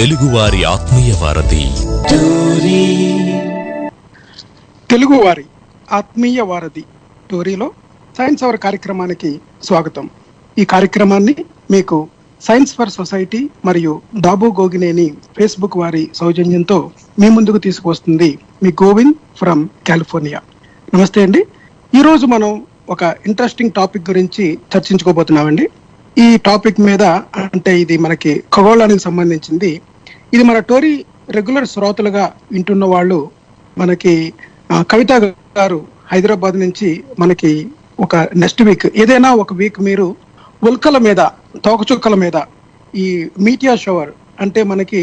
తెలుగువారి ఆత్మీయ వారధి. తెలుగువారి ఆత్మీయ వారధి టోరీలో సైన్స్ అవర్ కార్యక్రమానికి స్వాగతం. ఈ కార్యక్రమాన్ని మీకు సైన్స్ ఫర్ సొసైటీ మరియు దాబు గోగినేని ఫేస్బుక్ వారి సౌజన్యంతో మీ ముందుకు తీసుకువస్తుంది మీ గోవింద్ ఫ్రమ్ కాలిఫోర్నియా. నమస్తే అండి. ఈరోజు మనం ఒక ఇంట్రెస్టింగ్ టాపిక్ గురించి చర్చించుకోబోతున్నామండి. ఈ టాపిక్ మీద అంటే ఇది మనకి ఖగోళానికి సంబంధించింది. ఇది మన టోరీ రెగ్యులర్ శ్రోతలుగా వింటున్న వాళ్ళు మనకి కవిత గారు హైదరాబాద్ నుంచి మనకి ఒక నెక్స్ట్ వీక్ ఏదైనా ఒక వీక్ మీరు ఉల్కల మీద తోకచుక్కల మీద ఈ మీటియా షవర్ అంటే మనకి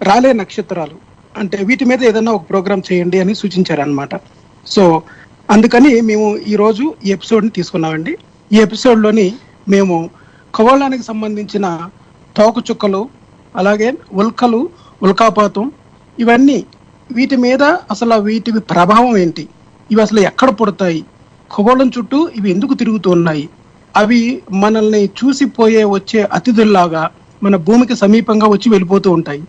రాలే నక్షత్రాలు అంటే వీటి మీద ఏదైనా ఒక ప్రోగ్రామ్ చేయండి అని సూచించారనమాట. సో అందుకని మేము ఈరోజు ఈ ఎపిసోడ్ని తీసుకున్నామండి. ఈ ఎపిసోడ్లోని మేము ఖగోళానికి సంబంధించిన తోకచుక్కలు, అలాగే ఉల్కలు, ఉల్కాపాతం, ఇవన్నీ వీటి మీద అసలు వీటి ప్రభావం ఏంటి, ఇవి అసలు ఎక్కడ పుడతాయి, ఖగోళం చుట్టూ ఇవి ఎందుకు తిరుగుతూ ఉన్నాయి, అవి మనల్ని చూసిపోయే వచ్చే అతిథుల్లాగా మన భూమికి సమీపంగా వచ్చి వెళ్ళిపోతూ ఉంటాయి.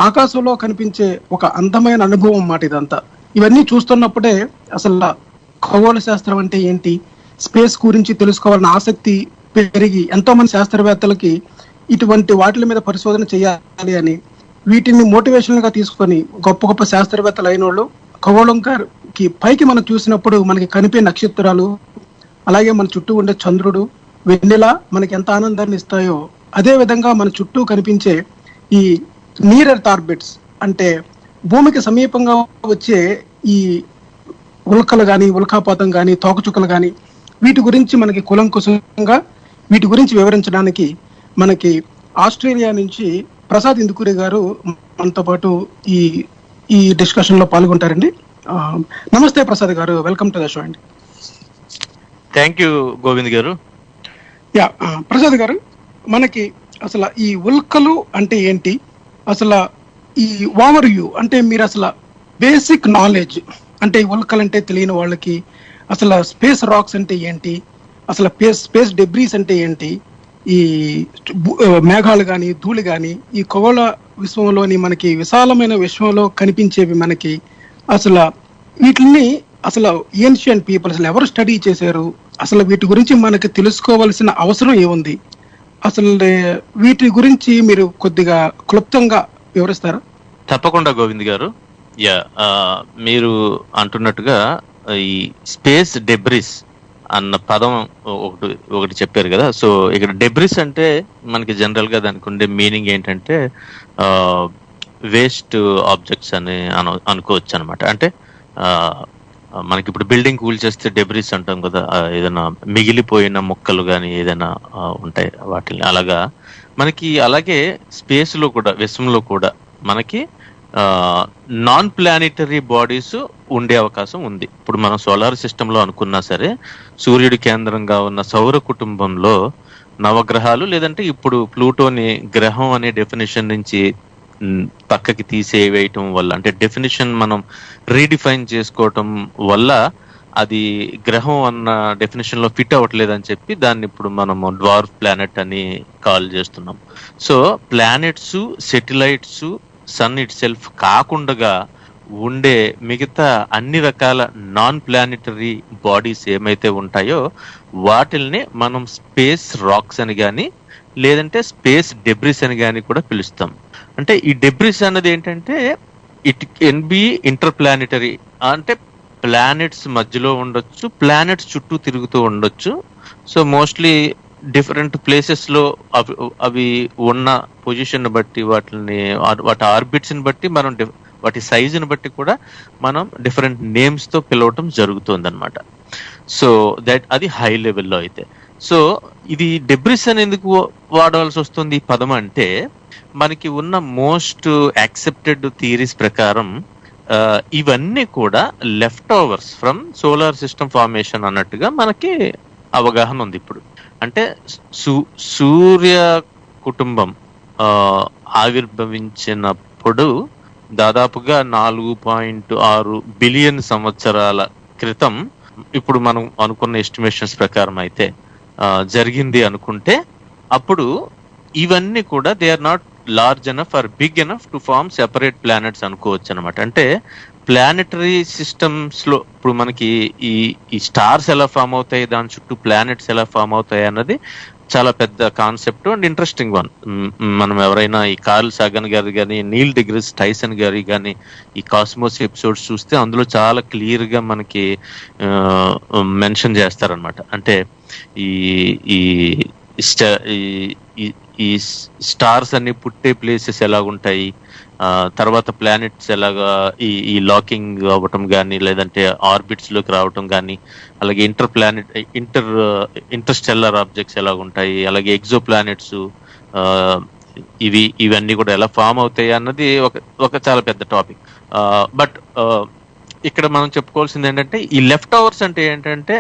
ఆకాశంలో కనిపించే ఒక అందమైన అనుభవం అన్నమాట ఇదంతా. ఇవన్నీ చూస్తున్నప్పుడే అసలు ఖగోళ శాస్త్రం అంటే ఏంటి, స్పేస్ గురించి తెలుసుకోవాలన్న ఆసక్తి పెరిగి ఎంతో మంది శాస్త్రవేత్తలకి ఇటువంటి వాటి మీద పరిశోధన చేయాలి అని వీటిని మోటివేషన్ గా తీసుకొని గొప్ప గొప్ప శాస్త్రవేత్తలు అయిన వాళ్ళు ఖగోళంకి పైకి మనం చూసినప్పుడు మనకి కనిపే నక్షత్రాలు, అలాగే మన చుట్టూ ఉండే చంద్రుడు, వెన్నెల మనకి ఎంత ఆనందాన్ని ఇస్తాయో అదే విధంగా మన చుట్టూ కనిపించే ఈ నియర్ ఎర్త్ ఆర్బిట్స్ అంటే భూమికి సమీపంగా వచ్చే ఈ ఉల్కలు కానీ, ఉల్కాపాతం కానీ, తోకచుక్కలు కానీ వీటి గురించి మనకి కులంకుశంగా వీటి గురించి వివరించడానికి మనకి ఆస్ట్రేలియా నుంచి ప్రసాద్ ఇందుకూరి గారు మనతో పాటు ఈ డిస్కషన్ లో పాల్గొంటారండి. నమస్తే ప్రసాద్ గారు, వెల్కమ్ టు ద షో అండి. థ్యాంక్ యూ గోవింద్ గారు. యా ప్రసాద్ గారు, మనకి అసలు ఈ ఉల్కలు అంటే ఏంటి, అసలు ఈ ఓవర్ వ్యూ అంటే మీరు అసలు బేసిక్ నాలెడ్జ్ అంటే ఈ ఉల్కలు అంటే తెలియని వాళ్ళకి అసలు స్పేస్ రాక్స్ అంటే ఏంటి, అసలు స్పేస్ డెబ్రీస్ అంటే ఏంటి, ఈ మేఘాలు కానీ, ధూళి కానీ, ఈ ఖగోళ విశ్వంలోని మనకి విశాలమైన విశ్వంలో కనిపించేవి మనకి అసలు వీటిని అసలు ఏన్షియంట్ పీపుల్ అసలు ఎవరు స్టడీ చేశారు, అసలు వీటి గురించి మనకి తెలుసుకోవాల్సిన అవసరం ఏముంది, అసలు వీటి గురించి మీరు కొద్దిగా క్లుప్తంగా వివరిస్తారా? తప్పకుండా గోవింద్ గారు. మీరు అంటున్నట్టుగా ఈ స్పేస్ డెబ్రిస్ అన్న పదం ఒకటి చెప్పారు కదా. సో ఇక్కడ డెబ్రిస్ అంటే మనకి జనరల్ గా దానికి ఉండే మీనింగ్ ఏంటంటే వేస్ట్ ఆబ్జెక్ట్స్ అని అనుకోవచ్చు అనమాట. అంటే మనకి ఇప్పుడు బిల్డింగ్ కూల్ చేస్తే డెబ్రిస్ అంటాం కదా, ఏదైనా మిగిలిపోయిన ముక్కలు కానీ ఏదైనా ఉంటాయి వాటిని. అలాగా మనకి అలాగే స్పేస్ లో కూడా, విశ్వంలో కూడా మనకి నాన్ ప్లానిటరీ బాడీస్ ఉండే అవకాశం ఉంది. ఇప్పుడు మనం సోలార్ సిస్టమ్ లో అనుకున్నా సరే, సూర్యుడి కేంద్రంగా ఉన్న సౌర కుటుంబంలో నవగ్రహాలు, లేదంటే ఇప్పుడు ప్లూటోని గ్రహం అనే డెఫినేషన్ నుంచి పక్కకి తీసేవేయటం వల్ల, అంటే డెఫినేషన్ మనం రీడిఫైన్ చేసుకోవటం వల్ల అది గ్రహం అన్న డెఫినేషన్ లో ఫిట్ అవ్వట్లేదని చెప్పి దాన్ని ఇప్పుడు మనము డ్వార్ఫ్ ప్లానెట్ అని కాల్ చేస్తున్నాం. So planets, satellites, sun itself కాకుండా ఉండే మిగతా అన్ని రకాల నాన్ ప్లానిటరీ బాడీస్ ఏమైతే ఉంటాయో వాటిల్ని మనం స్పేస్ రాక్స్ అని కానీ, లేదంటే స్పేస్ డెబ్రిస్ అని కానీ కూడా పిలుస్తాం. అంటే ఈ డెబ్రిస్ అన్నది ఏంటంటే it can be inter planetary, అంటే ప్లానెట్స్ మధ్యలో ఉండొచ్చు, ప్లానెట్స్ చుట్టూ తిరుగుతూ ఉండొచ్చు. సో మోస్ట్లీ డిఫరెంట్ ప్లేసెస్ లో అవి ఉన్న పొజిషన్ బట్టి, వాటి ఆర్బిట్స్ ని బట్టి మనం వాటి సైజుని బట్టి కూడా మనం డిఫరెంట్ నేమ్స్ తో పిలవటం జరుగుతుంది అనమాట. సో అది హై లెవెల్లో అయితే. సో ఇది డెబ్రిస్ అని ఎందుకు వాడవలసి వస్తుంది ఈ పదం అంటే, మనకి ఉన్న మోస్ట్ యాక్సెప్టెడ్ థియరీస్ ప్రకారం ఇవన్నీ కూడా left overs from solar system formation అన్నట్టుగా మనకి అవగాహన ఉంది ఇప్పుడు. అంటే సూర్య కుటుంబం ఆవిర్భవించినప్పుడు దాదాపుగా 4.6 బిలియన్ సంవత్సరాల క్రితం, ఇప్పుడు మనం అనుకున్న ఎస్టిమేషన్స్ ప్రకారం అయితే జరిగింది అనుకుంటే, అప్పుడు ఇవన్నీ కూడా they are not large enough or big enough to form separate planets అనుకోవచ్చు అనమాట. అంటే ప్లానెటరీ సిస్టమ్స్ లో ఇప్పుడు మనకి ఈ స్టార్స్ ఎలా ఫామ్ అవుతాయి, దాని చుట్టూ ప్లానెట్స్ ఎలా ఫామ్ అవుతాయి అన్నది చాలా పెద్ద కాన్సెప్ట్ అండ్ ఇంట్రెస్టింగ్ వన్. మనం ఎవరైనా ఈ కార్ల్ సాగన్ గారి కానీ, నీల్ డిగ్రీస్ టైసన్ గారి కానీ ఈ కాస్మోస్ ఎపిసోడ్స్ చూస్తే అందులో చాలా క్లియర్ గా మనకి మెన్షన్ చేస్తారనమాట. అంటే ఈ ఈ స్టార్స్ అన్ని పుట్టే ప్లేసెస్ ఎలా ఉంటాయి, తర్వాత ప్లానెట్స్ ఎలాగా ఈ లాకింగ్ అవ్వటం కానీ, లేదంటే ఆర్బిట్స్ లోకి రావటం కానీ, అలాగే ఇంటర్స్టెల్లర్ ఆబ్జెక్ట్స్ ఎలా ఉంటాయి, అలాగే ఎగ్జో ప్లానెట్స్ ఇవన్నీ కూడా ఎలా ఫామ్ అవుతాయి అన్నది ఒక చాలా పెద్ద టాపిక్. బట్ ఇక్కడ మనం చెప్పుకోవాల్సింది ఏంటంటే ఈ లెఫ్ట్ ఓవర్స్ అంటే ఏంటంటే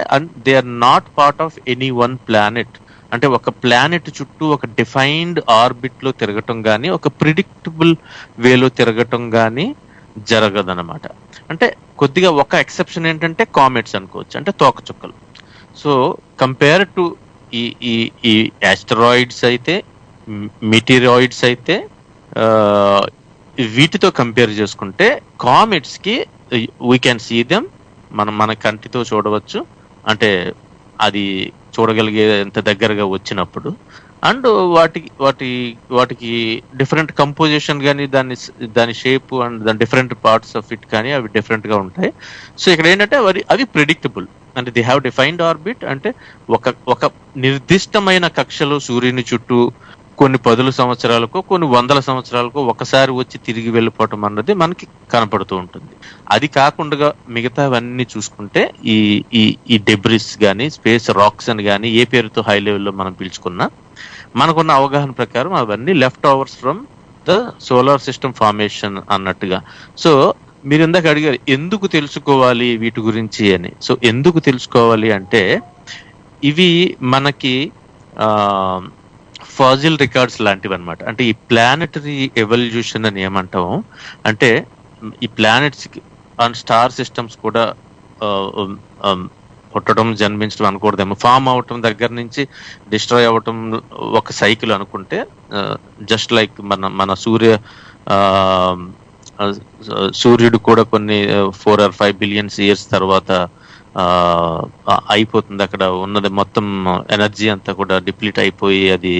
they are not part of any one planet. అంటే ఒక ప్లానెట్ చుట్టూ ఒక డిఫైన్డ్ ఆర్బిట్ లో తిరగటం కానీ, ఒక ప్రిడిక్టబుల్ వేలో తిరగటం కానీ జరగదన్నమాట. అంటే కొద్దిగా ఒక ఎక్సెప్షన్ ఏంటంటే కామెట్స్ అనుకోవచ్చు, అంటే తోకచుక్కలు. సో కంపేర్ టు ఈ ఆస్టరాయిడ్స్ అయితే, మెటీరాయిడ్స్ అయితే వీటితో కంపేర్ చేసుకుంటే కామెట్స్ కి వీ క్యాన్ సీ దెమ్, మన కంటితో చూడవచ్చు. అంటే అది చూడగలిగేంత దగ్గరగా వచ్చినప్పుడు. అండ్ వాటికి డిఫరెంట్ కంపోజిషన్ కానీ, దాని షేప్ అండ్ దాని డిఫరెంట్ పార్ట్స్ ఆఫ్ ఇట్ కానీ అవి డిఫరెంట్ గా ఉంటాయి. సో ఇక్కడ ఏంటంటే అవి ప్రిడిక్టబుల్, అంటే దే హ్యావ్ డిఫైన్డ్ ఆర్బిట్. అంటే ఒక నిర్దిష్టమైన కక్షలో సూర్యుని చుట్టూ కొన్ని 10 సంవత్సరాలకు, కొన్ని 100 సంవత్సరాలకు ఒకసారి వచ్చి తిరిగి వెళ్ళిపోవటం అన్నది మనకి కనపడుతూ ఉంటుంది. అది కాకుండా మిగతావన్నీ చూసుకుంటే ఈ డెబ్రిస్ కానీ, స్పేస్ రాక్స్ అని కానీ ఏ పేరుతో హై లెవెల్లో మనం పిలుచుకున్నా, మనకున్న అవగాహన ప్రకారం అవన్నీ left overs from the solar system formation అన్నట్టుగా. సో మీరు ఇందాక అడిగారు ఎందుకు తెలుసుకోవాలి వీటి గురించి అని. సో ఎందుకు తెలుసుకోవాలి అంటే ఇవి మనకి ఫాజిల్ రికార్డ్స్ లాంటివి అనమాట. అంటే ఈ ప్లానెటరీ ఎవల్యూషన్ అని ఏమంటాం అంటే ఈ ప్లానెట్స్ అండ్ స్టార్ సిస్టమ్స్ కూడా పుట్టడం, జన్మించడం అనకూడదేమో, ఫామ్ అవటం దగ్గర నుంచి డిస్ట్రాయ్ అవ్వటం ఒక సైకిల్ అనుకుంటే, జస్ట్ లైక్ మన సూర్యుడు కూడా కొన్ని 4 or 5 billion years తర్వాత అయిపోతుంది. అక్కడ ఉన్నది మొత్తం ఎనర్జీ అంతా కూడా డిప్లీట్ అయిపోయి అది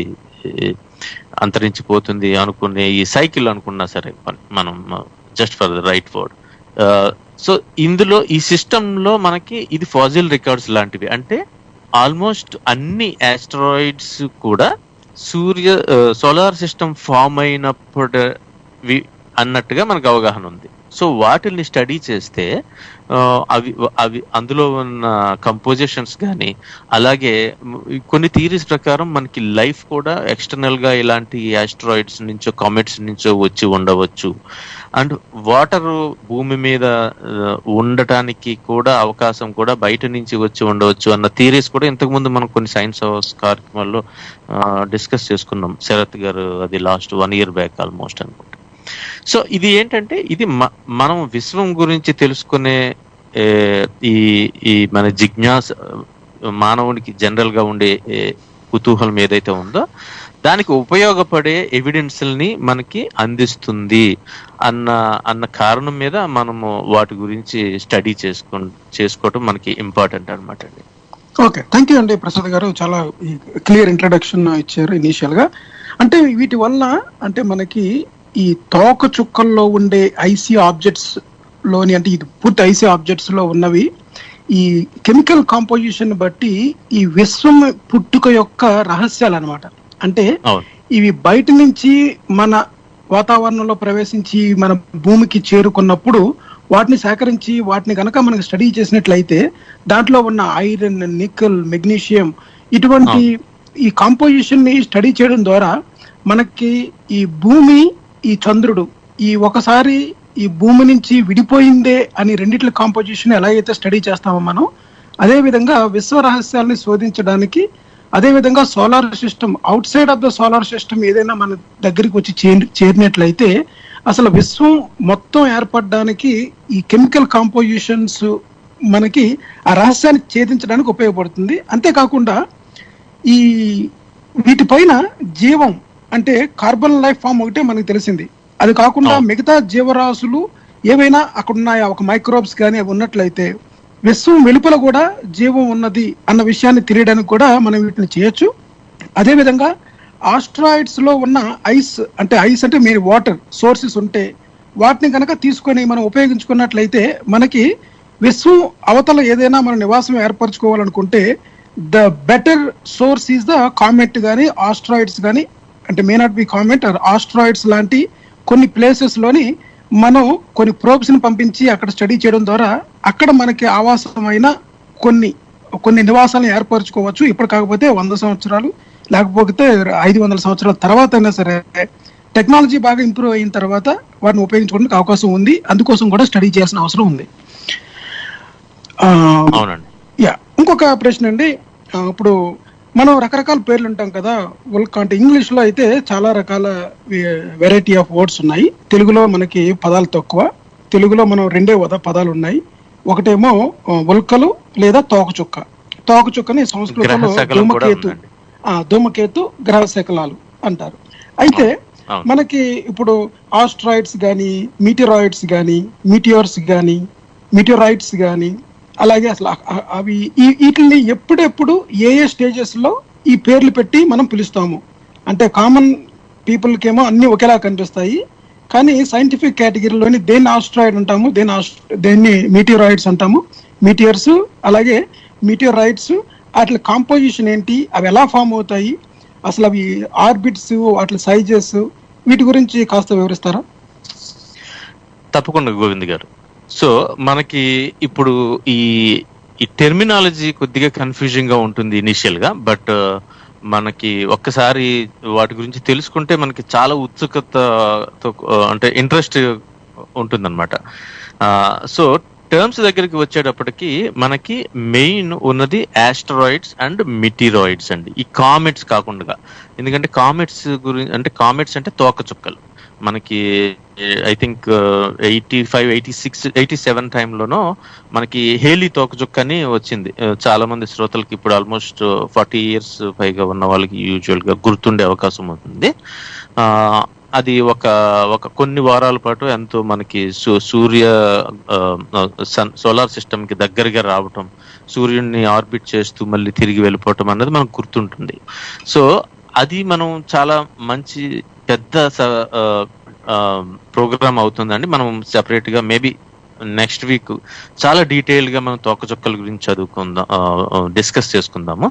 అంతరించిపోతుంది అనుకునే ఈ సైకిల్ అనుకున్నా సరే మనం, just for the right word. So ఇందులో ఈ సిస్టమ్ లో మనకి ఇది ఫాజిల్ రికార్డ్స్ లాంటివి. అంటే ఆల్మోస్ట్ అన్ని ఆస్ట్రాయిడ్స్ కూడా సోలార్ సిస్టమ్ ఫామ్ అయినప్పుడు అన్నట్టుగా మనకు అవగాహన ఉంది. సో వాటిని స్టడీ చేస్తే అవి అందులో ఉన్న కంపోజిషన్స్ కానీ, అలాగే కొన్ని థియరీస్ ప్రకారం మనకి లైఫ్ కూడా ఎక్స్టర్నల్ గా ఇలాంటి ఆస్ట్రాయిడ్స్ నుంచో కామెట్స్ నుంచో వచ్చి ఉండవచ్చు. అండ్ వాటర్ భూమి మీద ఉండటానికి కూడా అవకాశం కూడా బయట నుంచి వచ్చి ఉండవచ్చు అన్న థియరీస్ కూడా ఇంతకుముందు మనం కొన్ని సైన్స్ హౌస్ కార్యక్రమాల్లో డిస్కస్ చేసుకున్నాం. శరత్ గారు అది లాస్ట్ 1 year బ్యాక్ ఆల్మోస్ట్ అనుకుంటా. సో ఇది ఏంటంటే ఇది మనం విశ్వం గురించి తెలుసుకునే ఈ మన జిజ్ఞాస, మానవునికి జనరల్ గా ఉండే కుతూహలం ఏదైతే ఉందో దానికి ఉపయోగపడే ఎవిడెన్స్ని మనకి అందిస్తుంది అన్న కారణం మీద మనము వాటి గురించి స్టడీ చేసుకోవటం మనకి ఇంపార్టెంట్ అనమాట అండి. ఓకే, థ్యాంక్ యూ అండి ప్రసాద్ గారు, చాలా క్లియర్ ఇంట్రడక్షన్ ఇచ్చారు ఇనీషియల్ గా. అంటే వీటి వల్ల అంటే మనకి ఈ తోక చుక్కల్లో ఉండే ఐసీ ఆబ్జెక్ట్స్ లోని, అంటే ఇది పూర్తి ఐసీ ఆబ్జెక్ట్స్ లో ఉన్నవి ఈ కెమికల్ కాంపోజిషన్ బట్టి ఈ విశ్వం పుట్టుక యొక్క రహస్యాలు అనమాట. అంటే ఇవి బయట నుంచి మన వాతావరణంలో ప్రవేశించి మన భూమికి చేరుకున్నప్పుడు వాటిని సేకరించి వాటిని కనుక మనకి స్టడీ చేసినట్లయితే దాంట్లో ఉన్న ఐరన్, నికెల్, మెగ్నీషియం ఇటువంటి ఈ కాంపోజిషన్ ని స్టడీ చేయడం ద్వారా మనకి ఈ భూమి, ఈ చంద్రుడు ఒకసారి ఈ భూమి నుంచి విడిపోయిందే అని రెండిట్ల కాంపోజిషన్ ఎలా అయితే స్టడీ చేస్తామో మనం, అదే విధంగా విశ్వ రహస్యాలని శోధించడానికి, అదే విధంగా solar system out side of the solar system ఏదైనా మన దగ్గరికి వచ్చి చేరినట్లయితే అసలు విశ్వం మొత్తం ఏర్పడడానికి ఈ కెమికల్ కాంపోజిషన్స్ మనకి ఆ రహస్యాన్ని ఛేదించడానికి ఉపయోగపడుతుంది. అంతేకాకుండా ఈ వీటిపైన జీవం అంటే కార్బన్ లైఫ్ ఫామ్ ఒకటే మనకు తెలిసింది. అది కాకుండా మిగతా జీవరాశులు ఏవైనా అక్కడ ఉన్నాయా, ఒక మైక్రోబ్స్ కానీ అవి ఉన్నట్లయితే విశ్వం వెలుపల కూడా జీవం ఉన్నది అన్న విషయాన్ని తెలియడానికి కూడా మనం వీటిని చేయొచ్చు. అదేవిధంగా ఆస్ట్రాయిడ్స్ లో ఉన్న ఐస్ అంటే మీరు వాటర్ సోర్సెస్ ఉంటే వాటిని కనుక తీసుకొని మనం ఉపయోగించుకున్నట్లయితే మనకి విశ్వం అవతల ఏదైనా మనం నివాసం ఏర్పరచుకోవాలనుకుంటే the better source is the comet కానీ ఆస్ట్రాయిడ్స్ కానీ, అంటే may not be comet or asteroids లాంటి కొన్ని ప్లేసెస్ లోని మనం కొన్ని ప్రోబ్స్ ని పంపించి అక్కడ స్టడీ చేయడం ద్వారా అక్కడ మనకి ఆవాసమైన కొన్ని నివాసాలను ఏర్పరచుకోవచ్చు. ఇప్పుడు కాకపోతే 100 సంవత్సరాలు లేకపోతే 500 సంవత్సరాల తర్వాత అయినా సరే టెక్నాలజీ బాగా ఇంప్రూవ్ అయిన తర్వాత వాటిని ఉపయోగించుకోవడానికి అవకాశం ఉంది. అందుకోసం కూడా స్టడీ చేయాల్సిన అవసరం ఉంది. ఇంకొక ప్రశ్న అండి, ఇప్పుడు మనం రకరకాల పేర్లు ఉంటాం కదా, అంటే ఇంగ్లీష్ లో అయితే చాలా రకాల వెరైటీ ఆఫ్ వర్డ్స్ ఉన్నాయి. తెలుగులో మనకి పదాలు తక్కువ. తెలుగులో మనం 2 పదాలు ఉన్నాయి. ఒకటేమో ఉల్కలు లేదా తోకచుక్క. తోకచుక్కని సంస్కృతంలో ధూమకేతు గ్రహ శకలాలు అంటారు. అయితే మనకి ఇప్పుడు ఆస్ట్రాయిడ్స్ కానీ మీటిరాయిడ్స్ కానీ మీటియోరైడ్స్ కానీ అలాగే అసలు అవి వీటిని ఎప్పుడెప్పుడు ఏ స్టేజెస్ లో ఈ పేర్లు పెట్టి మనం పిలుస్తాము? అంటే కామన్ పీపుల్కి ఏమో అన్ని ఒకేలా కనిపిస్తాయి, కానీ సైంటిఫిక్ కేటగిరీలోని దేన్ని ఆస్ట్రాయిడ్ అంటాము, దేన్ని మీటియోరాయిడ్స్ అంటాము. మీటియర్స్ అలాగే మీటియోరైడ్స్ వాటి కాంపోజిషన్ ఏంటి, అవి ఎలా ఫామ్ అవుతాయి, అసలు అవి ఆర్బిట్స్ వాటి సైజెస్, వీటి గురించి కాస్త వివరిస్తారా? తప్పకుండా గోవింద్ గారు. సో మనకి ఇప్పుడు ఈ టెర్మినాలజీ కొద్దిగా కన్ఫ్యూజింగ్ గా ఉంటుంది ఇనిషియల్ గా, బట్ మనకి ఒక్కసారి వాటి గురించి తెలుసుకుంటే మనకి చాలా ఉత్సుకతతో అంటే ఇంట్రెస్ట్ ఉంటుందన్నమాట. సో టర్మ్స్ దగ్గరికి వచ్చేటప్పటికి మనకి మెయిన్ ఉన్నది ఆస్టరాయిడ్స్ అండ్ మిటిరాయిడ్స్ అండి, ఈ కామెట్స్ కాకుండా. ఎందుకంటే కామెట్స్ అంటే తోకచుక్కలు. మనకి ఐ థింక్ 85, 86, 87 టైంలోనో మనకి హేలీ తోకచుక్క అని వచ్చింది. చాలా మంది శ్రోతలకి ఇప్పుడు ఆల్మోస్ట్ 40 years పైగా ఉన్న వాళ్ళకి యూజువల్ గా గుర్తుండే అవకాశం ఉంటుంది. అది ఒక కొన్ని వారాల పాటు ఎంతో మనకి సూర్య సోలార్ సిస్టమ్ కి దగ్గరగా రావటం, సూర్యుడిని ఆర్బిట్ చేస్తూ మళ్ళీ తిరిగి వెళ్ళిపోవటం అన్నది మనకు గుర్తుంటుంది. సో అది మనం చాలా మంచి పెద్ద ప్రోగ్రామ్ అవుతుందండి. మనం సెపరేట్ గా మేబీ నెక్స్ట్ వీక్ చాలా డీటెయిల్ గా మనం తోకచుక్కల గురించి డిస్కస్ చేసుకుందాము.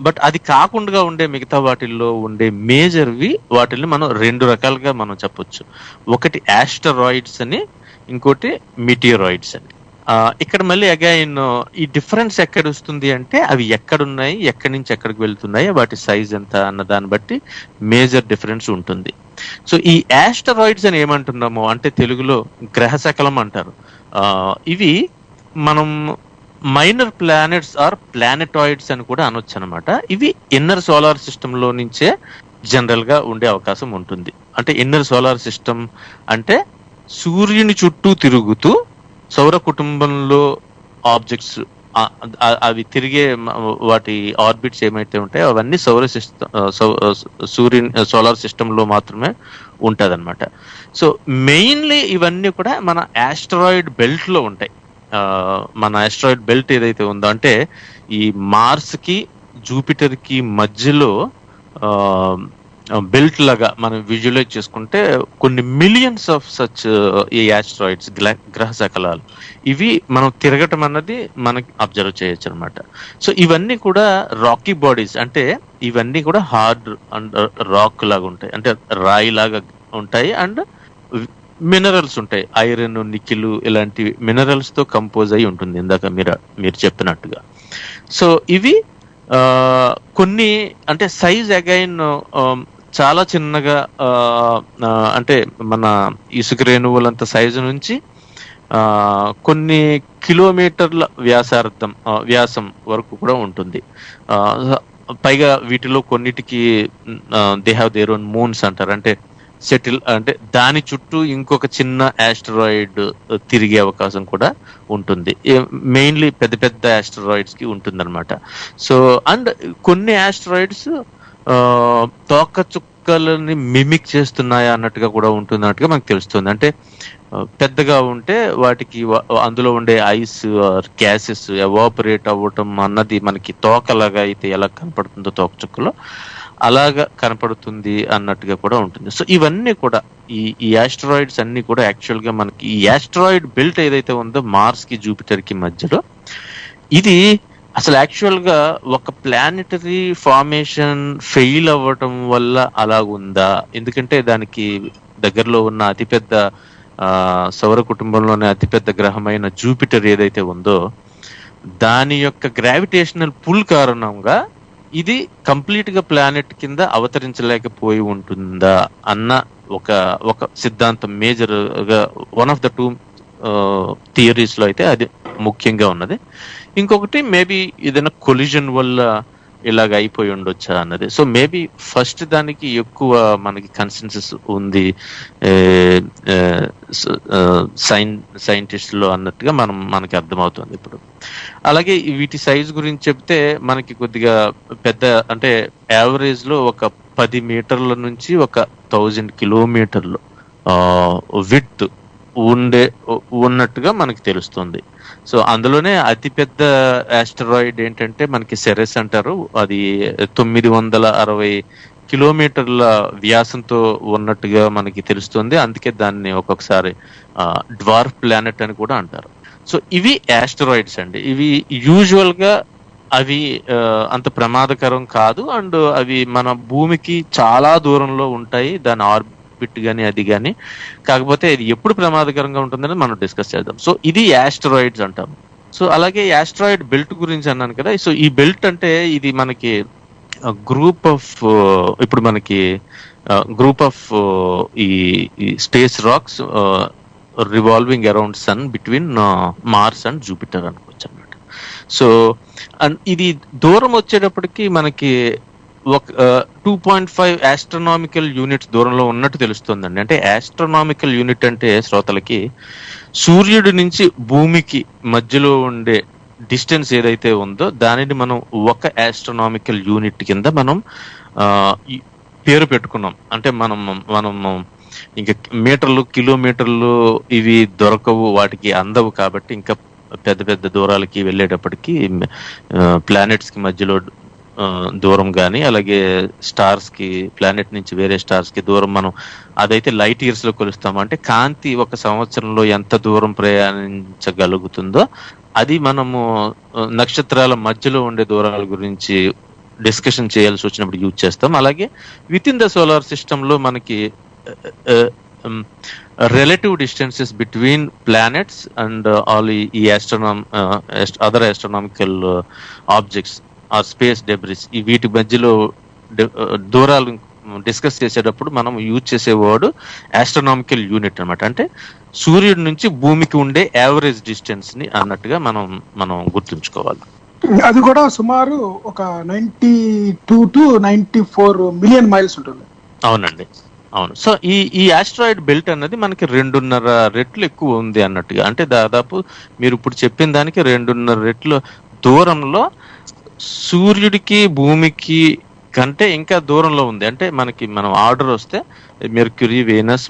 బట్ అది కాకుండా ఉండే మిగతా వాటిల్లో ఉండే మేజర్వి వాటిని మనం 2 రకాలుగా మనం చెప్పొచ్చు. ఒకటి ఆస్టరాయిడ్స్ అని, ఇంకోటి మీటియోరాయిడ్స్ అని. ఇక్కడ మళ్ళీ అగైన్ ఈ డిఫరెన్స్ ఎక్కడ వస్తుంది అంటే అవి ఎక్కడున్నాయి, ఎక్కడి నుంచి ఎక్కడికి వెళ్తున్నాయి, వాటి సైజ్ ఎంత అన్న దాన్ని బట్టి మేజర్ డిఫరెన్స్ ఉంటుంది. సో ఈ ఆస్టరాయిడ్స్ అని ఏమంటున్నాము అంటే తెలుగులో గ్రహ శకలం అంటారు. ఇవి మనం మైనర్ ప్లానెట్స్ ఆర్ ప్లానెటాయిడ్స్ అని కూడా అనొచ్చు అనమాట. ఇవి ఇన్నర్ సోలార్ సిస్టమ్ లో నుంచే జనరల్ గా ఉండే అవకాశం ఉంటుంది. అంటే ఇన్నర్ సోలార్ సిస్టమ్ అంటే సూర్యుని చుట్టూ తిరుగుతూ సౌర కుటుంబంలో ఆబ్జెక్ట్స్ అవి తిరిగే వాటి ఆర్బిట్స్ ఏమైతే ఉంటాయో అవన్నీ సూర్యుని సోలార్ సిస్టమ్ లో మాత్రమే ఉంటదన్నమాట. సో మెయిన్లీ ఇవన్నీ కూడా మన ఆస్ట్రాయిడ్ బెల్ట్ లో ఉంటాయి. మన ఆస్ట్రాయిడ్ బెల్ట్ ఏదైతే ఉందో అంటే ఈ మార్స్ కి జూపిటర్ కి మధ్యలో బెల్ట్ లాగా మనం విజువలైజ్ చేసుకుంటే కొన్ని మిలియన్స్ ఆఫ్ సచ్ ఈ ఆస్ట్రాయిడ్స్ గ్రహ శకలాలు ఇవి మనం తిరగటం అన్నది మనకి అబ్జర్వ్ చేయొచ్చు అనమాట. సో ఇవన్నీ కూడా రాకీ బాడీస్, అంటే ఇవన్నీ కూడా హార్డ్ అండ్ రాక్ లాగా ఉంటాయి, అంటే రాయి లాగా ఉంటాయి. అండ్ మినరల్స్ ఉంటాయి, ఐరన్, నికిల్ ఇలాంటి మినరల్స్ తో కంపోజ్ అయి ఉంటుంది ఇందాక మీరు చెప్పినట్టుగా. సో ఇవి కొన్ని అంటే సైజ్ అగైన్ చాలా చిన్నగా అంటే మన ఇసుక రేణువులంత సైజు నుంచి కొన్ని కిలోమీటర్ల వ్యాసం వరకు కూడా ఉంటుంది. పైగా వీటిలో కొన్నిటికి they have their own moons అంటారు, అంటే సెటిల్ అంటే దాని చుట్టూ ఇంకొక చిన్న ఆస్టరాయిడ్ తిరిగే అవకాశం కూడా ఉంటుంది. మెయిన్లీ పెద్ద పెద్ద ఆస్టరాయిడ్స్ కి ఉంటుంది అనమాట. సో అండ్ కొన్ని ఆస్టరాయిడ్స్ తోక చుక్కలని మిమిక్ చేస్తున్నాయా అన్నట్టుగా కూడా ఉంటున్నట్టుగా మనకు తెలుస్తుంది. అంటే పెద్దగా ఉంటే వాటికి అందులో ఉండే ఐస్ గ్యాసెస్ ఎవాపరేట్ అవ్వటం అన్నది మనకి తోకలాగా అయితే ఎలా కనపడుతుందో తోక చుక్కలో అలాగా కనపడుతుంది అన్నట్టుగా కూడా ఉంటుంది. సో ఇవన్నీ కూడా ఈ యాస్ట్రాయిడ్స్ అన్ని కూడా యాక్చువల్ గా మనకి ఈ యాస్ట్రాయిడ్ బెల్ట్ ఏదైతే ఉందో మార్స్ కి జూపిటర్ కి మధ్యలో ఇది అసలు యాక్చువల్ గా ఒక ప్లానెటరీ ఫార్మేషన్ ఫెయిల్ అవ్వటం వల్ల అలాగుందా? ఎందుకంటే దానికి దగ్గరలో ఉన్న అతిపెద్ద సౌర కుటుంబంలోనే అతిపెద్ద గ్రహమైన జూపిటర్ ఏదైతే ఉందో దాని యొక్క గ్రావిటేషనల్ పుల్ కారణంగా ఇది కంప్లీట్ గా ప్లానెట్ కింద అవతరించలేకపోయి ఉంటుందా అన్న ఒక సిద్ధాంతం మేజర్ గా one of the two theories లో అయితే అది ముఖ్యంగా ఉన్నది. ఇంకొకటి మేబీ ఏదైనా కొలిజన్ వల్ల ఇలాగ అయిపోయి ఉండొచ్చా అన్నది. సో మేబీ ఫస్ట్ దానికి ఎక్కువ మనకి కన్సెన్సస్ ఉంది సైంటిస్టులు అన్నట్టుగా మనకి అర్థమవుతుంది ఇప్పుడు. అలాగే వీటి సైజ్ గురించి చెప్తే మనకి కొద్దిగా పెద్ద, అంటే యావరేజ్ లో ఒక 10 మీటర్ల నుంచి ఒక 1000 కిలోమీటర్లు విడ్త్ ఉన్నట్టుగా మనకి తెలుస్తుంది. సో అందులోనే అతిపెద్ద ఆస్టరాయిడ్ ఏంటంటే మనకి సెరెస్ అంటారు. అది 960 కిలోమీటర్ల వ్యాసంతో ఉన్నట్టుగా మనకి తెలుస్తుంది. అందుకే దాన్ని ఒక్కొక్కసారి డ్వార్ఫ్ ప్లానెట్ అని కూడా అంటారు. సో ఇవి ఆస్టరాయిడ్స్ అండి. ఇవి యూజువల్ గా అవి అంత ప్రమాదకరం కాదు, అండ్ అవి మన భూమికి చాలా దూరంలో ఉంటాయి, దాని ఆర్బిట్ గానీ అది కానీ. కాకపోతే ఇది ఎప్పుడు ప్రమాదకరంగా ఉంటుందని మనం డిస్కస్ చేద్దాం. సో ఇది యాస్టరాయిడ్స్ అంటాం. సో అలాగే యాస్టరాయిడ్ బెల్ట్ గురించి అన్నాను కదా. సో ఈ బెల్ట్ అంటే ఇది మనకి గ్రూప్ ఆఫ్, ఇప్పుడు మనకి గ్రూప్ ఆఫ్ ఈ space rocks revolving around sun between Mars and Jupiter అనుకోవచ్చు అన్నమాట. సో ఇది దూరం వచ్చేటప్పటికి మనకి ఒక 2.5 ఆస్ట్రోనామికల్ యూనిట్స్ దూరంలో ఉన్నట్టు తెలుస్తుందండి. అంటే ఆస్ట్రోనామికల్ యూనిట్ అంటే శ్రోతలకి సూర్యుడి నుంచి భూమికి మధ్యలో ఉండే డిస్టెన్స్ ఏదైతే ఉందో దానిని మనం ఒక ఆస్ట్రోనామికల్ యూనిట్ కింద మనం పేరు పెట్టుకున్నాం. అంటే మనం ఇంకా మీటర్లు కిలోమీటర్లు ఇవి దొరకవు, వాటికి అందవు. కాబట్టి ఇంకా పెద్ద పెద్ద దూరాలకి వెళ్ళేటప్పటికి ప్లానెట్స్ కి మధ్యలో దూరం కానీ, అలాగే స్టార్స్ కి, ప్లానెట్ నుంచి వేరే స్టార్స్ కి దూరం మనం అదైతే లైట్ ఇయర్స్ లో కొలుస్తాము. అంటే కాంతి ఒక సంవత్సరంలో ఎంత దూరం ప్రయాణించగలుగుతుందో అది మనము నక్షత్రాల మధ్యలో ఉండే దూరాల గురించి డిస్కషన్ చేయాల్సి వచ్చినప్పుడు యూజ్ చేస్తాం. అలాగే with in the solar system లో మనకి relative distances between planets and all ఈ other astronomical objects or space debris, ఈ వీటి మధ్యలో దూరాలు డిస్కస్ చేసేటప్పుడు మనం యూజ్ చేసే వర్డ్ ఆస్ట్రోనామికల్ యూనిట్ అన్నమాట. అంటే సూర్యుడి నుంచి భూమికి ఉండే యావరేజ్ డిస్టెన్స్ ని అన్నట్టుగా మనం గుర్తుంచుకోవాలి. అది కూడా సుమారు ఒక 92 to 94 మిలియన్ మైల్స్ ఉంటుంది. అవునండి, అవును. సో ఈ ఆస్ట్రాయిడ్ బెల్ట్ అన్నది మనకి 2.5 రెట్లు ఎక్కువ ఉంది అన్నట్టుగా. అంటే దాదాపు మీరు ఇప్పుడు చెప్పిన దానికి 2.5 రెట్లు దూరంలో సూర్యుడికి భూమికి కంటే ఇంకా దూరంలో ఉంది. అంటే మనం ఆర్డర్ వస్తే Mercury, Venus,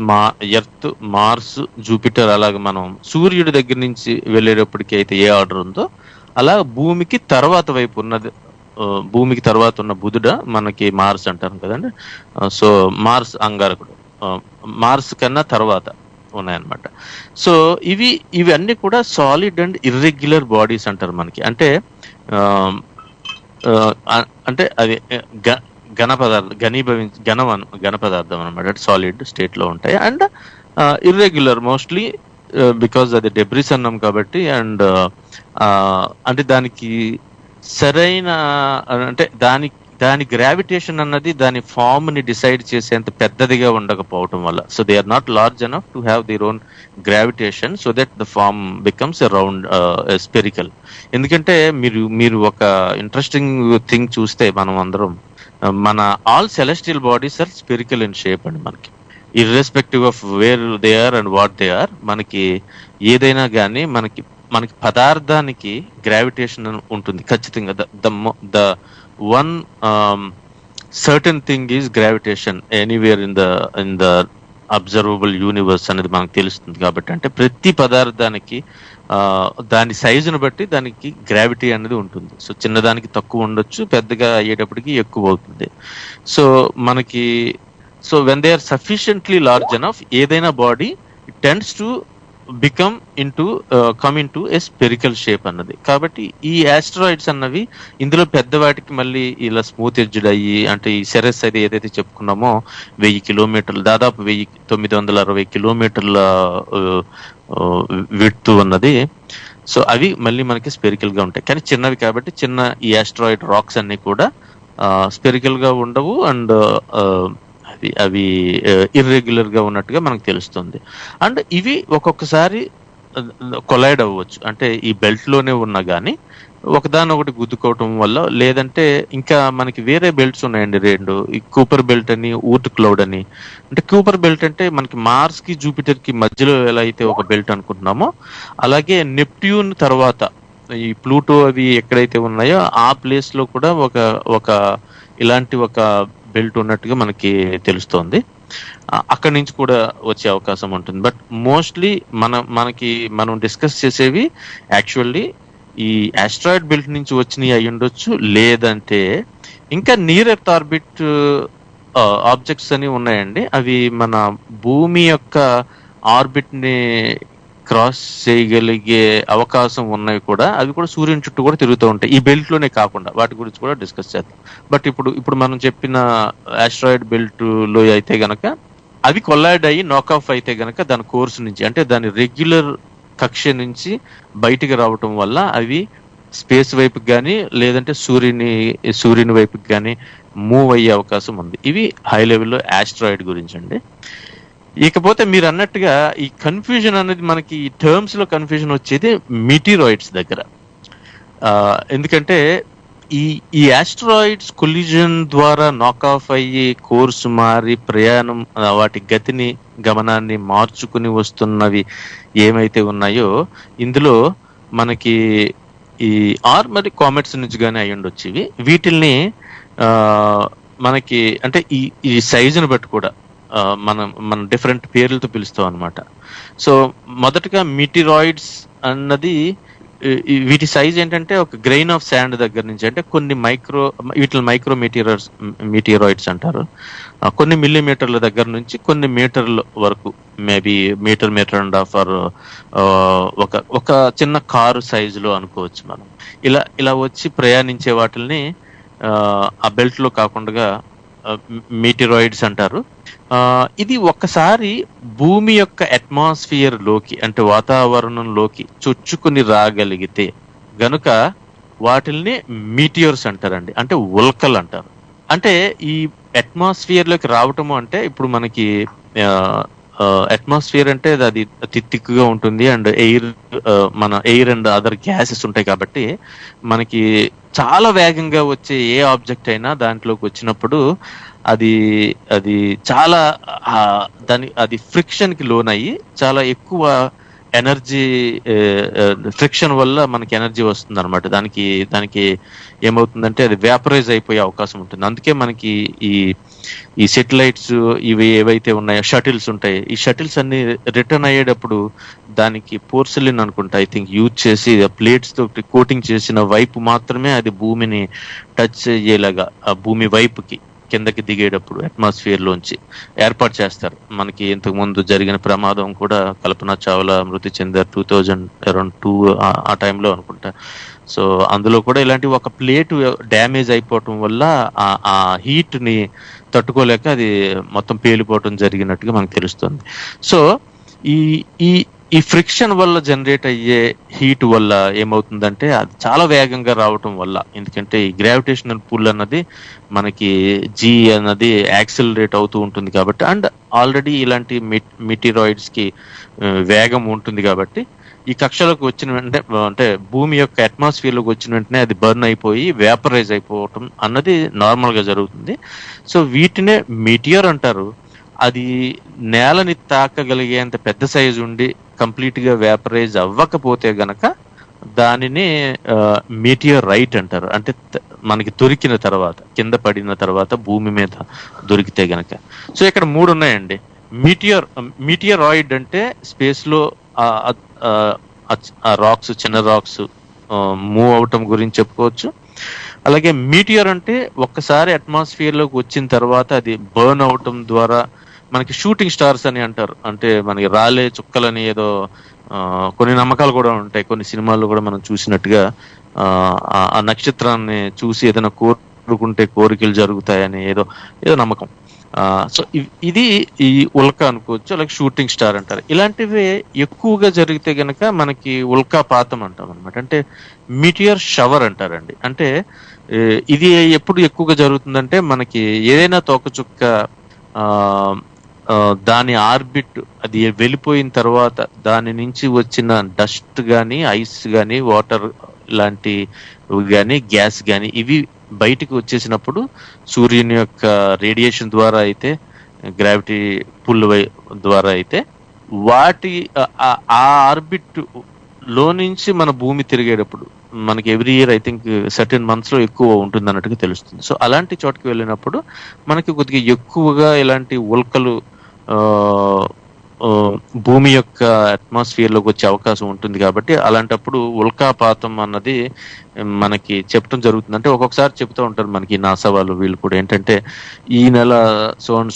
Earth, Mars, Jupiter, అలాగే మనం సూర్యుడి దగ్గర నుంచి వెళ్ళేటప్పటికి అయితే ఏ ఆర్డర్ ఉందో అలా భూమికి తర్వాత వైపు ఉన్నది, భూమికి తర్వాత ఉన్న బుధుడ మనకి మార్స్ అంటారు కదండి. సో మార్స్ అంగారకుడు, మార్స్ కన్నా తర్వాత ఉన్నాయన్నమాట. సో ఇవి అన్ని కూడా సాలిడ్ అండ్ ఇర్రెగ్యులర్ బాడీస్ అంటారు మనకి. అంటే అంటే అది ఘన పదార్థం, ఘన పదార్థం అనమాట. సాలిడ్ స్టేట్ లో ఉంటాయి. అండ్ ఇర్రెగ్యులర్ మోస్ట్లీ బికాజ్ అది డెబ్రిస్ అన్నాం కాబట్టి. అండ్ అంటే దానికి సరైన, అంటే దాని గ్రావిటేషన్ అన్నది దాని ఫామ్ ని డిసైడ్ చేసేంత పెద్దదిగా ఉండకపోవటం వల్ల, so they are not large enough to have their own gravitation, so that the form becomes a round spherical. ఎందుకంటే మీరు ఒక ఇంట్రెస్టింగ్ థింగ్ చూస్తే మనం అందరం మన all celestial bodies are spherical in shape అండి. మనకి irrespective of where they are and what they are, మనకి ఏదైనా కానీ మనకి పదార్థానికి గ్రావిటేషన్ ఉంటుంది ఖచ్చితంగా. The one certain thing is gravitation anywhere in the observable universe అనేది మనకు తెలుస్తుంది. కాబట్టి అంటే ప్రతి పదార్థానికి దాని సైజును బట్టి దానికి గ్రావిటీ అనేది ఉంటుంది. సో చిన్నదానికి తక్కువ ఉండొచ్చు, పెద్దగా అయ్యేటప్పటికి ఎక్కువ అవుతుంది. సో మనకి when they are sufficiently large enough, ఏదైనా body tends to come into a spherical shape అన్నది. కాబట్టి ఈ ఆస్ట్రాయిడ్స్ అన్నవి ఇందులో పెద్దవాటికి మళ్ళీ ఇలా స్మూత్ ఎడ్జ్డ్ అయ్యి, అంటే ఈ సెరెస్ అది ఏదైతే చెప్పుకున్నామో 1000 కిలోమీటర్లు, దాదాపు 1960 కిలోమీటర్ల విడ్త్ ఉన్నది. సో అవి మళ్ళీ మనకి స్పెరికల్ గా ఉంటాయి. కానీ చిన్నవి కాబట్టి ఈ ఆస్ట్రాయిడ్ రాక్స్ అన్ని కూడా స్పెరికల్ గా ఉండవు, అండ్ అవి ఇర్రెగ్యులర్ గా ఉన్నట్టుగా మనకు తెలుస్తుంది. అండ్ ఇవి ఒక్కొక్కసారి కొలైడ్ అవ్వచ్చు, అంటే ఈ బెల్ట్ లోనే ఉన్నా కానీ ఒకదానొకటి గుద్దుకోవటం వల్ల, లేదంటే ఇంకా మనకి వేరే బెల్ట్స్ ఉన్నాయండి రెండు, ఈ కూపర్ బెల్ట్ అని, ఊర్ట్ క్లౌడ్ అని. అంటే కూపర్ బెల్ట్ అంటే మనకి మార్స్ కి జూపిటర్ కి మధ్యలో ఎలా అయితే ఒక బెల్ట్ అనుకుంటున్నామో, అలాగే నెప్ట్యూన్ తర్వాత ఈ ప్లూటో అవి ఎక్కడైతే ఉన్నాయో ఆ ప్లేస్ లో కూడా ఒక ఇలాంటి ఒక బెల్ట్ ఉన్నట్టుగా మనకి తెలుస్తోంది. అక్కడి నుంచి కూడా వచ్చే అవకాశం ఉంటుంది. బట్ మోస్ట్లీ మనం డిస్కస్ చేసేవి యాక్చువల్లీ ఈ ఆస్ట్రాయిడ్ బెల్ట్ నుంచి వచ్చినవి అయి ఉండొచ్చు, లేదంటే ఇంకా నియర్ ఎర్త్ ఆర్బిట్ ఆబ్జెక్ట్స్ అని ఉన్నాయండి. అవి మన భూమి యొక్క ఆర్బిట్ ని క్రాస్ చేయగలిగే అవకాశం ఉన్నవి కూడా, అవి కూడా సూర్యుని చుట్టూ కూడా తిరుగుతూ ఉంటాయి. ఈ బెల్ట్ లోనే కాకుండా వాటి గురించి కూడా డిస్కస్ చేద్దాం. బట్ ఇప్పుడు మనం చెప్పిన ఆస్ట్రాయిడ్ బెల్ట్ లో అయితే గనక అవి కొల్లాయిడ్ అయ్యి నాక్-ఆఫ్ అయితే గనక దాని కోర్సు నుంచి, అంటే దాని రెగ్యులర్ కక్ష నుంచి బయటికి రావటం వల్ల అవి స్పేస్ వైపుకి కానీ, లేదంటే సూర్యుని వైపుకి కానీ మూవ్ అయ్యే అవకాశం ఉంది. ఇవి హై లెవెల్లో ఆస్ట్రాయిడ్ గురించి అండి. ఇకపోతే మీరు అన్నట్టుగా ఈ కన్ఫ్యూజన్ అనేది మనకి ఈ టర్మ్స్ లో కన్ఫ్యూజన్ వచ్చేది మీటిరాయిడ్స్ దగ్గర. ఎందుకంటే ఈ ఆస్ట్రాయిడ్స్ కొలిజన్ ద్వారా నాక్-ఆఫ్ అయ్యి కోర్సు మారి ప్రయాణం, వాటి గమనాన్ని మార్చుకుని వస్తున్నవి ఏమైతే ఉన్నాయో, ఇందులో మనకి ఈ మరి కామెట్స్ నుంచి కానీ అయి ఉండొచ్చు. వీటిల్ని మనకి అంటే ఈ సైజును బట్టి కూడా మనం డిఫరెంట్ పేర్లతో పిలుస్తాం అనమాట. సో మొదటగా మీటిరాయిడ్స్ అన్నది వీటి సైజ్ ఏంటంటే ఒక గ్రెయిన్ ఆఫ్ శాండ్ దగ్గర నుంచి, అంటే వీటిని మైక్రో మీటిరాయిడ్స్ అంటారు. కొన్ని మిల్లీమీటర్ల దగ్గర నుంచి కొన్ని మీటర్ల వరకు, maybe meter and half, or ఒక చిన్న కారు సైజులో అనుకోవచ్చు మనం. ఇలా వచ్చి ప్రయాణించే వాటిని ఆ బెల్ట్ లో కాకుండా మీటిరాయిడ్స్ అంటారు. ఇది ఒక్కసారి భూమి యొక్క అట్మాస్ఫియర్ లోకి, అంటే వాతావరణంలోకి చొచ్చుకుని రాగలిగితే గనుక వాటిల్ని మీటియర్స్ అంటారండి, అంటే ఉల్కలు అంటారు. అంటే ఈ అట్మాస్ఫియర్ లోకి రావటము అంటే, ఇప్పుడు మనకి అట్మాస్ఫియర్ అంటే అది థిక్గా ఉంటుంది, and air and other gases ఉంటాయి. కాబట్టి మనకి చాలా వేగంగా వచ్చే ఏ ఆబ్జెక్ట్ అయినా దాంట్లోకి వచ్చినప్పుడు అది చాలా అది ఫ్రిక్షన్ కి లోన్ అయ్యి చాలా ఎక్కువ ఎనర్జీ, ఫ్రిక్షన్ వల్ల మనకి ఎనర్జీ వస్తుంది అనమాట. దానికి ఏమవుతుందంటే అది వేపరైజ్ అయిపోయే అవకాశం ఉంటుంది. అందుకే మనకి ఈ సెటిలైట్స్ ఇవి ఏవైతే ఉన్నాయో, షటిల్స్ ఉంటాయి, ఈ షటిల్స్ అన్ని రిటర్న్ అయ్యేటప్పుడు దానికి పోర్సిలిన్ అనుకుంటా ఐ థింక్ యూజ్ చేసి ప్లేట్స్ తోటి కోటింగ్ చేసిన వైపు మాత్రమే అది భూమిని టచ్ అయ్యేలాగా, ఆ భూమి వైపుకి కిందకి దిగేటప్పుడు అట్మాస్ఫియర్ లోంచి ఏర్పాటు చేస్తారు. మనకి ఇంతకు ముందు జరిగిన ప్రమాదం కూడా, కల్పనా చావ్లా మృతి చెందారు 2002 ఆ టైంలో అనుకుంటా. సో అందులో కూడా ఇలాంటి ఒక ప్లేట్ డ్యామేజ్ అయిపోవటం వల్ల ఆ హీట్ ని తట్టుకోలేక అది మొత్తం పేలిపోవటం జరిగినట్టుగా మనకు తెలుస్తుంది. సో ఈ ఫ్రిక్షన్ వల్ల జనరేట్ అయ్యే హీట్ వల్ల ఏమవుతుందంటే అది చాలా వేగంగా రావటం వల్ల, ఎందుకంటే ఈ గ్రావిటేషనల్ పుల్ అన్నది మనకి జీ అన్నది యాక్సిలరేట్ అవుతూ ఉంటుంది కాబట్టి, అండ్ ఆల్రెడీ ఇలాంటి మీటిరాయిడ్స్ కి వేగం ఉంటుంది కాబట్టి ఈ కక్షలోకి వచ్చిన వెంటనే, అంటే భూమి యొక్క అట్మాస్ఫియర్ లోకి వచ్చిన వెంటనే అది బర్న్ అయిపోయి వేపరైజ్ అయిపోవటం అన్నది నార్మల్ గా జరుగుతుంది. సో వీటినే మీటియర్ అంటారు. అది నేలని తాకగలిగేంత పెద్ద సైజు ఉండి కంప్లీట్ గా వేపరైజ్ అవ్వకపోతే గనక దానిని మీటియర్ రైట్ అంటారు. అంటే మనకి దొరికిన తర్వాత, కింద పడిన తర్వాత భూమి మీద దొరికితే గనక. సో ఇక్కడ 3 ఉన్నాయండి. మీటియరాయిడ్ అంటే స్పేస్ లో రాక్స్, చిన్న రాక్స్ మూవ్ అవటం గురించి చెప్పుకోవచ్చు. అలాగే మీటియర్ అంటే ఒక్కసారి అట్మాస్ఫియర్ లోకి వచ్చిన తర్వాత అది బర్న్ అవటం ద్వారా మనకి షూటింగ్ స్టార్స్ అని అంటారు. అంటే మనకి రాలే చుక్కలని ఏదో కొన్ని నమ్మకాలు కూడా ఉంటాయి. కొన్ని సినిమాల్లో కూడా మనం చూసినట్టుగా ఆ నక్షత్రాన్ని చూసి ఏదైనా కోరుకుంటే కోరికలు జరుగుతాయని ఏదో నమ్మకం. సో ఇది ఈ ఉల్క అనుకోవచ్చు, అలాగే షూటింగ్ స్టార్ అంటారు. ఇలాంటివి ఎక్కువగా జరిగితే గనక మనకి ఉల్కాపాతం అంటాం అనమాట. అంటే మీటియర్ షవర్ అంటారండి. అంటే ఇది ఎప్పుడు ఎక్కువగా జరుగుతుందంటే మనకి ఏదైనా తోకచుక్క దాని ఆర్బిట్ అది వెళ్ళిపోయిన తర్వాత దాని నుంచి వచ్చిన డస్ట్ గాని, ఐస్ గాని, వాటర్ లాంటివి గాని, గ్యాస్ గాని ఇవి బయటికి వచ్చేసినప్పుడు సూర్యుని యొక్క రేడియేషన్ ద్వారా అయితే, గ్రావిటీ పుల్ ద్వారా అయితే వాటి ఆ ఆర్బిట్ లో నుంచి మన భూమి తిరిగేటప్పుడు మనకి every year I think certain months లో ఎక్కువ ఉంటుంది అన్నట్టుగా తెలుస్తుంది. సో అలాంటి చోటుకి వెళ్ళినప్పుడు మనకి కొద్దిగా ఎక్కువగా ఇలాంటి ఉల్కలు భూమి యొక్క అట్మాస్ఫియర్ లోకి వచ్చే అవకాశం ఉంటుంది. కాబట్టి అలాంటప్పుడు ఉల్కాపాతం అన్నది మనకి చెప్పడం జరుగుతుంది. అంటే ఒక్కొక్కసారి చెప్తూ ఉంటారు మనకి నాసా వాళ్ళు, వీళ్ళు కూడా ఏంటంటే ఈ నెల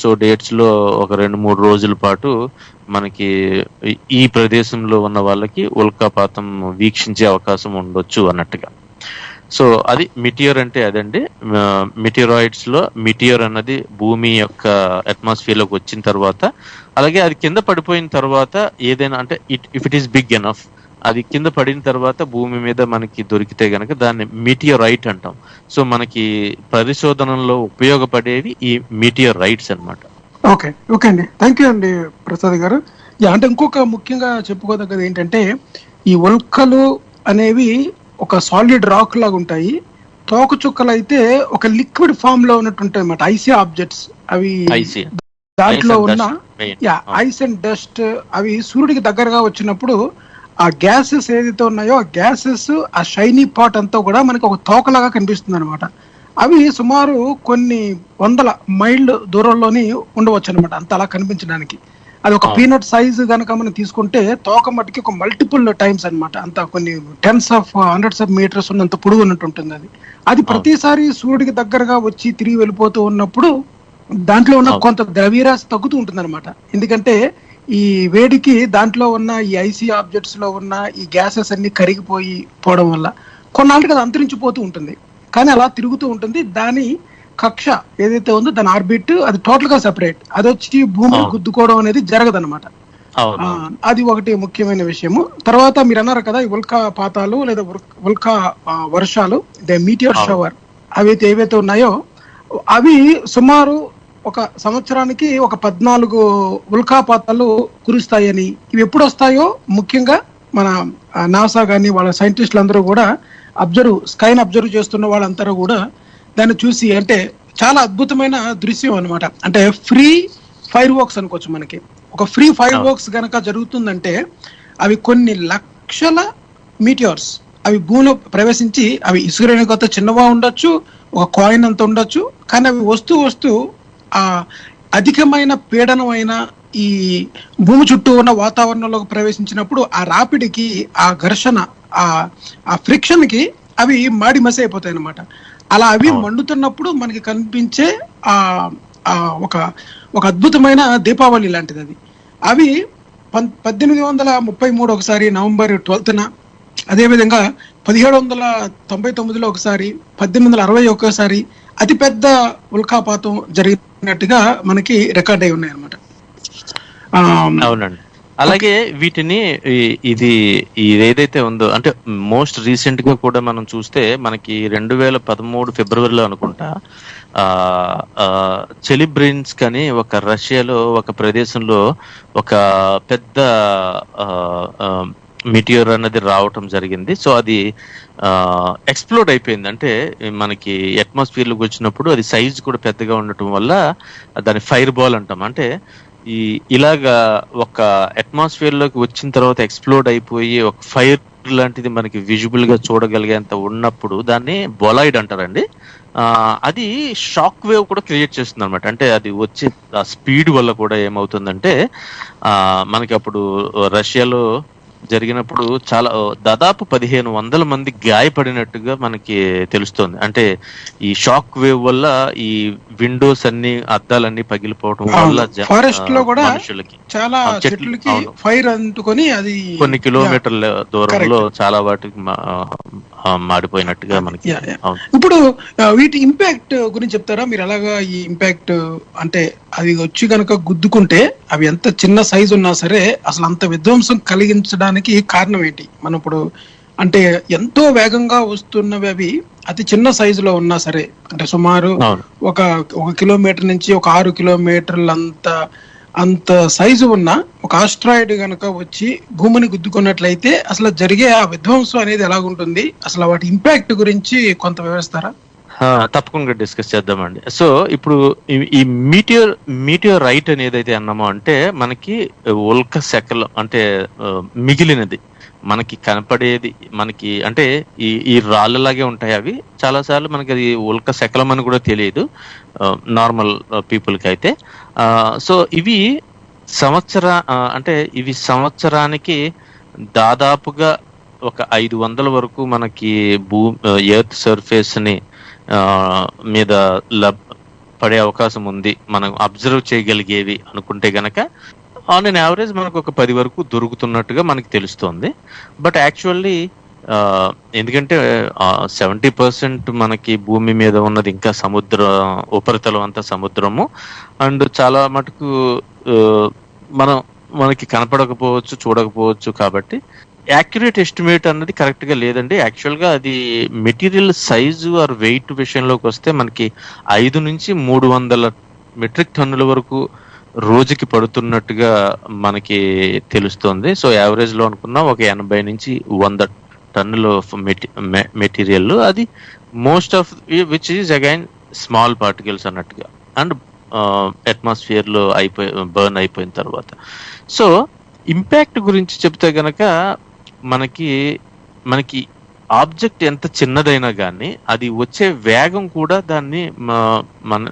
సో డేట్స్ లో ఒక 2-3 రోజుల పాటు మనకి ఈ ప్రదేశంలో ఉన్న వాళ్ళకి ఉల్కాపాతం వీక్షించే అవకాశం ఉండొచ్చు అన్నట్టుగా. సో అది మిటియర్ అంటే అదండి. మిటియరాయిడ్స్ లో మిటియర్ అన్నది భూమి యొక్క అట్మాస్ఫియర్ లోకి వచ్చిన తర్వాత, అలాగే అది కింద పడిపోయిన తర్వాత ఏదైనా అంటే if it is big enough, అది కింద పడిన తర్వాత భూమి మీద మనకి దొరికితే గనక దాన్ని మీటియరైట్ అంటాం. సో మనకి పరిశోధనలో ఉపయోగపడేవి ఈ మీటియరైట్స్ అన్నమాట. ఓకే అండి, థ్యాంక్ యూ అండి ప్రసాద్ గారు. అంటే ఇంకొక ముఖ్యంగా చెప్పుకోదగ్గది ఏంటంటే ఈ ఉల్కలు అనేవి ఒక సాలిడ్ రాక్ లాగా ఉంటాయి. తోకచుక్కలు అయితే ఒక లిక్విడ్ ఫామ్ లో ఉన్నట్టు ఉంటాయి అన్నమాట, ఐసీ ఆబ్జెక్ట్స్. అవి దాంట్లో ఉన్న ఐస్ అండ్ డస్ట్ అవి సూర్యుడికి దగ్గరగా వచ్చినప్పుడు ఆ గ్యాసెస్ ఏదైతే ఉన్నాయో ఆ గ్యాసెస్, ఆ షైనీ పాట్ అంతా కూడా మనకి ఒక తోకలాగా కనిపిస్తుంది అనమాట. అవి సుమారు కొన్ని 100 మైళ్ళు దూరంలోని ఉండవచ్చు అనమాట, అంత అలా కనిపించడానికి. అది ఒక పీనట్ సైజ్ కనుక మనం తీసుకుంటే తోక మట్టికి ఒక మల్టిపుల్ టైమ్స్ అనమాట, అంత కొన్ని 10s of 100s of meters ఉన్నంత పొడుగు ఉన్నట్టు ఉంటుంది. అది ప్రతిసారి సూర్యుడికి దగ్గరగా వచ్చి తిరిగి వెళ్ళిపోతూ ఉన్నప్పుడు దాంట్లో ఉన్న కొంత ద్రవ్యరాశి తగ్గుతూ ఉంటుంది అనమాట. ఎందుకంటే ఈ వేడికి దాంట్లో ఉన్న ఈ ఐసీ ఆబ్జెక్ట్స్ లో ఉన్న ఈ గ్యాసెస్ అన్ని కరిగిపోయి పోవడం వల్ల కొన్నాళ్ళకి అది అంతరించిపోతూ ఉంటుంది. కానీ అలా తిరుగుతూ ఉంటుంది. దాని కక్ష ఏదైతే ఉందో దాని ఆర్బిట్ అది టోటల్ గా సెపరేట్, అది వచ్చి భూమిని గుద్దుకోవడం అనేది జరగదన్నమాట. అది ఒకటి ముఖ్యమైన విషయము. తర్వాత మీరు అన్నారు కదా, ఈ ఉల్కాపాతాలు లేదా ఉల్కా వర్షాలు, మీటియర్ షవర్ అవి ఏవైతే ఉన్నాయో అవి సుమారు ఒక సంవత్సరానికి ఒక 14 ఉల్కాపాతాలు కురుస్తాయని, ఇవి ఎప్పుడు వస్తాయో ముఖ్యంగా మన నాసా కానీ వాళ్ళ సైంటిస్టులు అందరూ కూడా స్కైని అబ్జర్వ్ చేస్తున్న వాళ్ళందరూ కూడా దాన్ని చూసి, అంటే చాలా అద్భుతమైన దృశ్యం అనమాట. అంటే ఫ్రీ ఫైర్ వర్క్స్ అనుకోవచ్చు. మనకి ఒక ఫ్రీ ఫైర్ వర్క్స్ గనక జరుగుతుందంటే అవి కొన్ని లక్షల మీటియర్స్ అవి భూమిలో ప్రవేశించి, అవి ఇసుకరేణికొత్త చిన్నగా ఉండొచ్చు, ఒక కాయిన్ అంత ఉండొచ్చు, కానీ అవి వస్తూ ఆ అధికమైన పీడనమైన ఈ భూమి చుట్టూ ఉన్న వాతావరణంలోకి ప్రవేశించినప్పుడు ఆ రాపిడికి, ఆ ఘర్షణ, ఆ ఫ్రిక్షన్ కి అవి మాడి మసి అయిపోతాయి అనమాట. అలా అవి మండుతున్నప్పుడు మనకి కనిపించే ఒక అద్భుతమైన దీపావళి లాంటిది అది. అవి 1833 ఒకసారి నవంబర్ 12న, అదేవిధంగా 1799లో ఒకసారి, 1860 ఒకసారి అతిపెద్ద ఉల్కాపాతం జరిగినట్టుగా మనకి రికార్డ్ అయి ఉన్నాయి అనమాట. అవునండి. అలాగే వీటిని ఇది ఏదైతే ఉందో అంటే మోస్ట్ రీసెంట్ గా కూడా మనం చూస్తే మనకి 2013 ఫిబ్రవరిలో అనుకుంటా చెలిబ్రిన్స్క్ అని ఒక రష్యాలో ఒక ప్రదేశంలో ఒక పెద్ద మిటియర్ అన్నది రావటం జరిగింది. సో అది ఎక్స్ప్లోడ్ అయిపోయింది. అంటే మనకి అట్మాస్ఫియర్ లోకి వచ్చినప్పుడు అది సైజ్ కూడా పెద్దగా ఉండటం వల్ల దాన్ని ఫైర్ బాల్ అంటాం. అంటే ఇలాగా ఒక అట్మాస్ఫియర్ లోకి వచ్చిన తర్వాత ఎక్స్ప్లోడ్ అయిపోయి ఒక ఫైర్ సూర్యుడు లాంటిది మనకి విజిబుల్ గా చూడగలిగేంత ఉన్నప్పుడు దాన్ని బొలాయిడ్ అంటారండి. అది షాక్ వేవ్ కూడా క్రియేట్ చేస్తుంది అనమాట. అంటే అది వచ్చే ఆ స్పీడ్ వల్ల కూడా ఏమవుతుందంటే మనకి అప్పుడు రష్యాలో జరిగినప్పుడు చాలా దాదాపు 1500 మంది గాయపడినట్టుగా మనకి తెలుస్తోంది. అంటే ఈ షాక్ వేవ్ వల్ల ఈ విండోస్ అన్ని అద్దాలన్నీ పగిలిపోవడం వల్ల ఫారెస్ట్ లో కూడా మనుషులకి చాలా చెట్లకి ఫైర్ అంటుకొని అది కొన్ని కిలోమీటర్ల దూరంలో చాలా వాటికి మాడిపోయినట్టుగా మనకి. ఇప్పుడు వీటి ఇంపాక్ట్ గురించి చెప్తారా మీరు? అలాగా ఈ ఇంపాక్ట్ అంటే అది వచ్చి కనుక గుద్దుకుంటే అవి ఎంత చిన్న సైజు ఉన్నా సరే అసలు అంత విధ్వంసం కలిగించడానికి కారణం ఏంటి? మనం ఇప్పుడు అంటే ఎంతో వేగంగా వస్తున్నవి అవి అతి చిన్న సైజులో ఉన్నా సరే, అంటే సుమారు ఒక కిలోమీటర్ నుంచి ఒక 6 కిలోమీటర్లు అంత సైజు ఉన్న ఒక ఆస్ట్రాయిడ్ గనక వచ్చి భూమిని గుద్దుకున్నట్లయితే అసలు జరిగే ఆ విధ్వంసం అనేది ఎలాగుంటుంది? అసలు వాటి ఇంపాక్ట్ గురించి కొంత వివరిస్తారా? తప్పకుండా డిస్కస్ చేద్దామండి. సో ఇప్పుడు ఈ మీటియర్ రైట్ అనేది అయితే అన్నామో అంటే మనకి ఉల్క శకలం అంటే మిగిలినది మనకి కనపడేది మనకి అంటే ఈ రాళ్ళలాగే ఉంటాయి. అవి చాలాసార్లు మనకి అది ఉల్క శకలం అని కూడా తెలియదు నార్మల్ పీపుల్కి అయితే. సో ఇవి సంవత్సరానికి దాదాపుగా ఒక 500 వరకు మనకి ఎర్త్ సర్ఫేస్ ని మీద పడే అవకాశం ఉంది మనం అబ్జర్వ్ చేయగలిగేవి అనుకుంటే గనక. ఆన్ అన్ యావరేజ్ మనకు ఒక 10 వరకు దొరుకుతున్నట్టుగా మనకి తెలుస్తోంది. బట్ యాక్చువల్లీ ఎందుకంటే 70% మనకి భూమి మీద ఉన్నది ఇంకా ఉపరితలం అంతా సముద్రము. అండ్ చాలా మటుకు మనకి కనపడకపోవచ్చు, చూడకపోవచ్చు. కాబట్టి యాక్యురేట్ ఎస్టిమేట్ అన్నది కరెక్ట్ గా లేదండి. యాక్చువల్ గా అది మెటీరియల్ సైజు ఆర్ వెయిట్ విషయంలోకి వస్తే మనకి 5 నుంచి 300 మెట్రిక్ టన్నుల వరకు రోజుకి పడుతున్నట్టుగా మనకి తెలుస్తోంది. సో యావరేజ్ లో అనుకున్నా ఒక 80 నుంచి 100 టన్నుల మెటీరియల్, అది most of which is again small particles అన్నట్టుగా అండ్ అట్మాస్ఫియర్ లో బర్న్ అయిపోయిన తర్వాత. సో ఇంపాక్ట్ గురించి చెప్తే గనక మనకి ఆబ్జెక్ట్ ఎంత చిన్నదైనా కానీ అది వచ్చే వేగం కూడా దాన్ని మన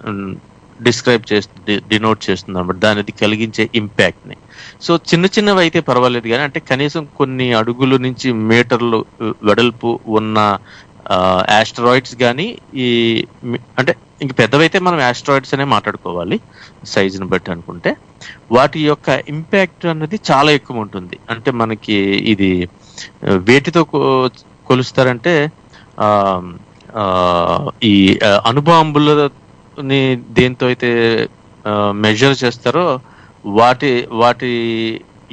డినోట్ చేస్తుంది అన్నమాట, దానికి కలిగించే ఇంపాక్ట్ ని. సో చిన్నవి అయితే పర్వాలేదు కానీ అంటే కనీసం కొన్ని అడుగుల నుంచి మీటర్లు వెడల్పు ఉన్న ఆస్ట్రాయిడ్స్ కానీ అంటే ఇంక పెద్దవైతే మనం ఆస్ట్రాయిడ్స్ అనే మాట్లాడుకోవాలి సైజుని బట్టి అనుకుంటే, వాటి యొక్క ఇంపాక్ట్ అన్నది చాలా ఎక్కువ ఉంటుంది. అంటే మనకి ఇది వేటితో కొలుస్తారంటే ఈ అణుబాంబులని దేంతో అయితే మెజర్ చేస్తారో వాటి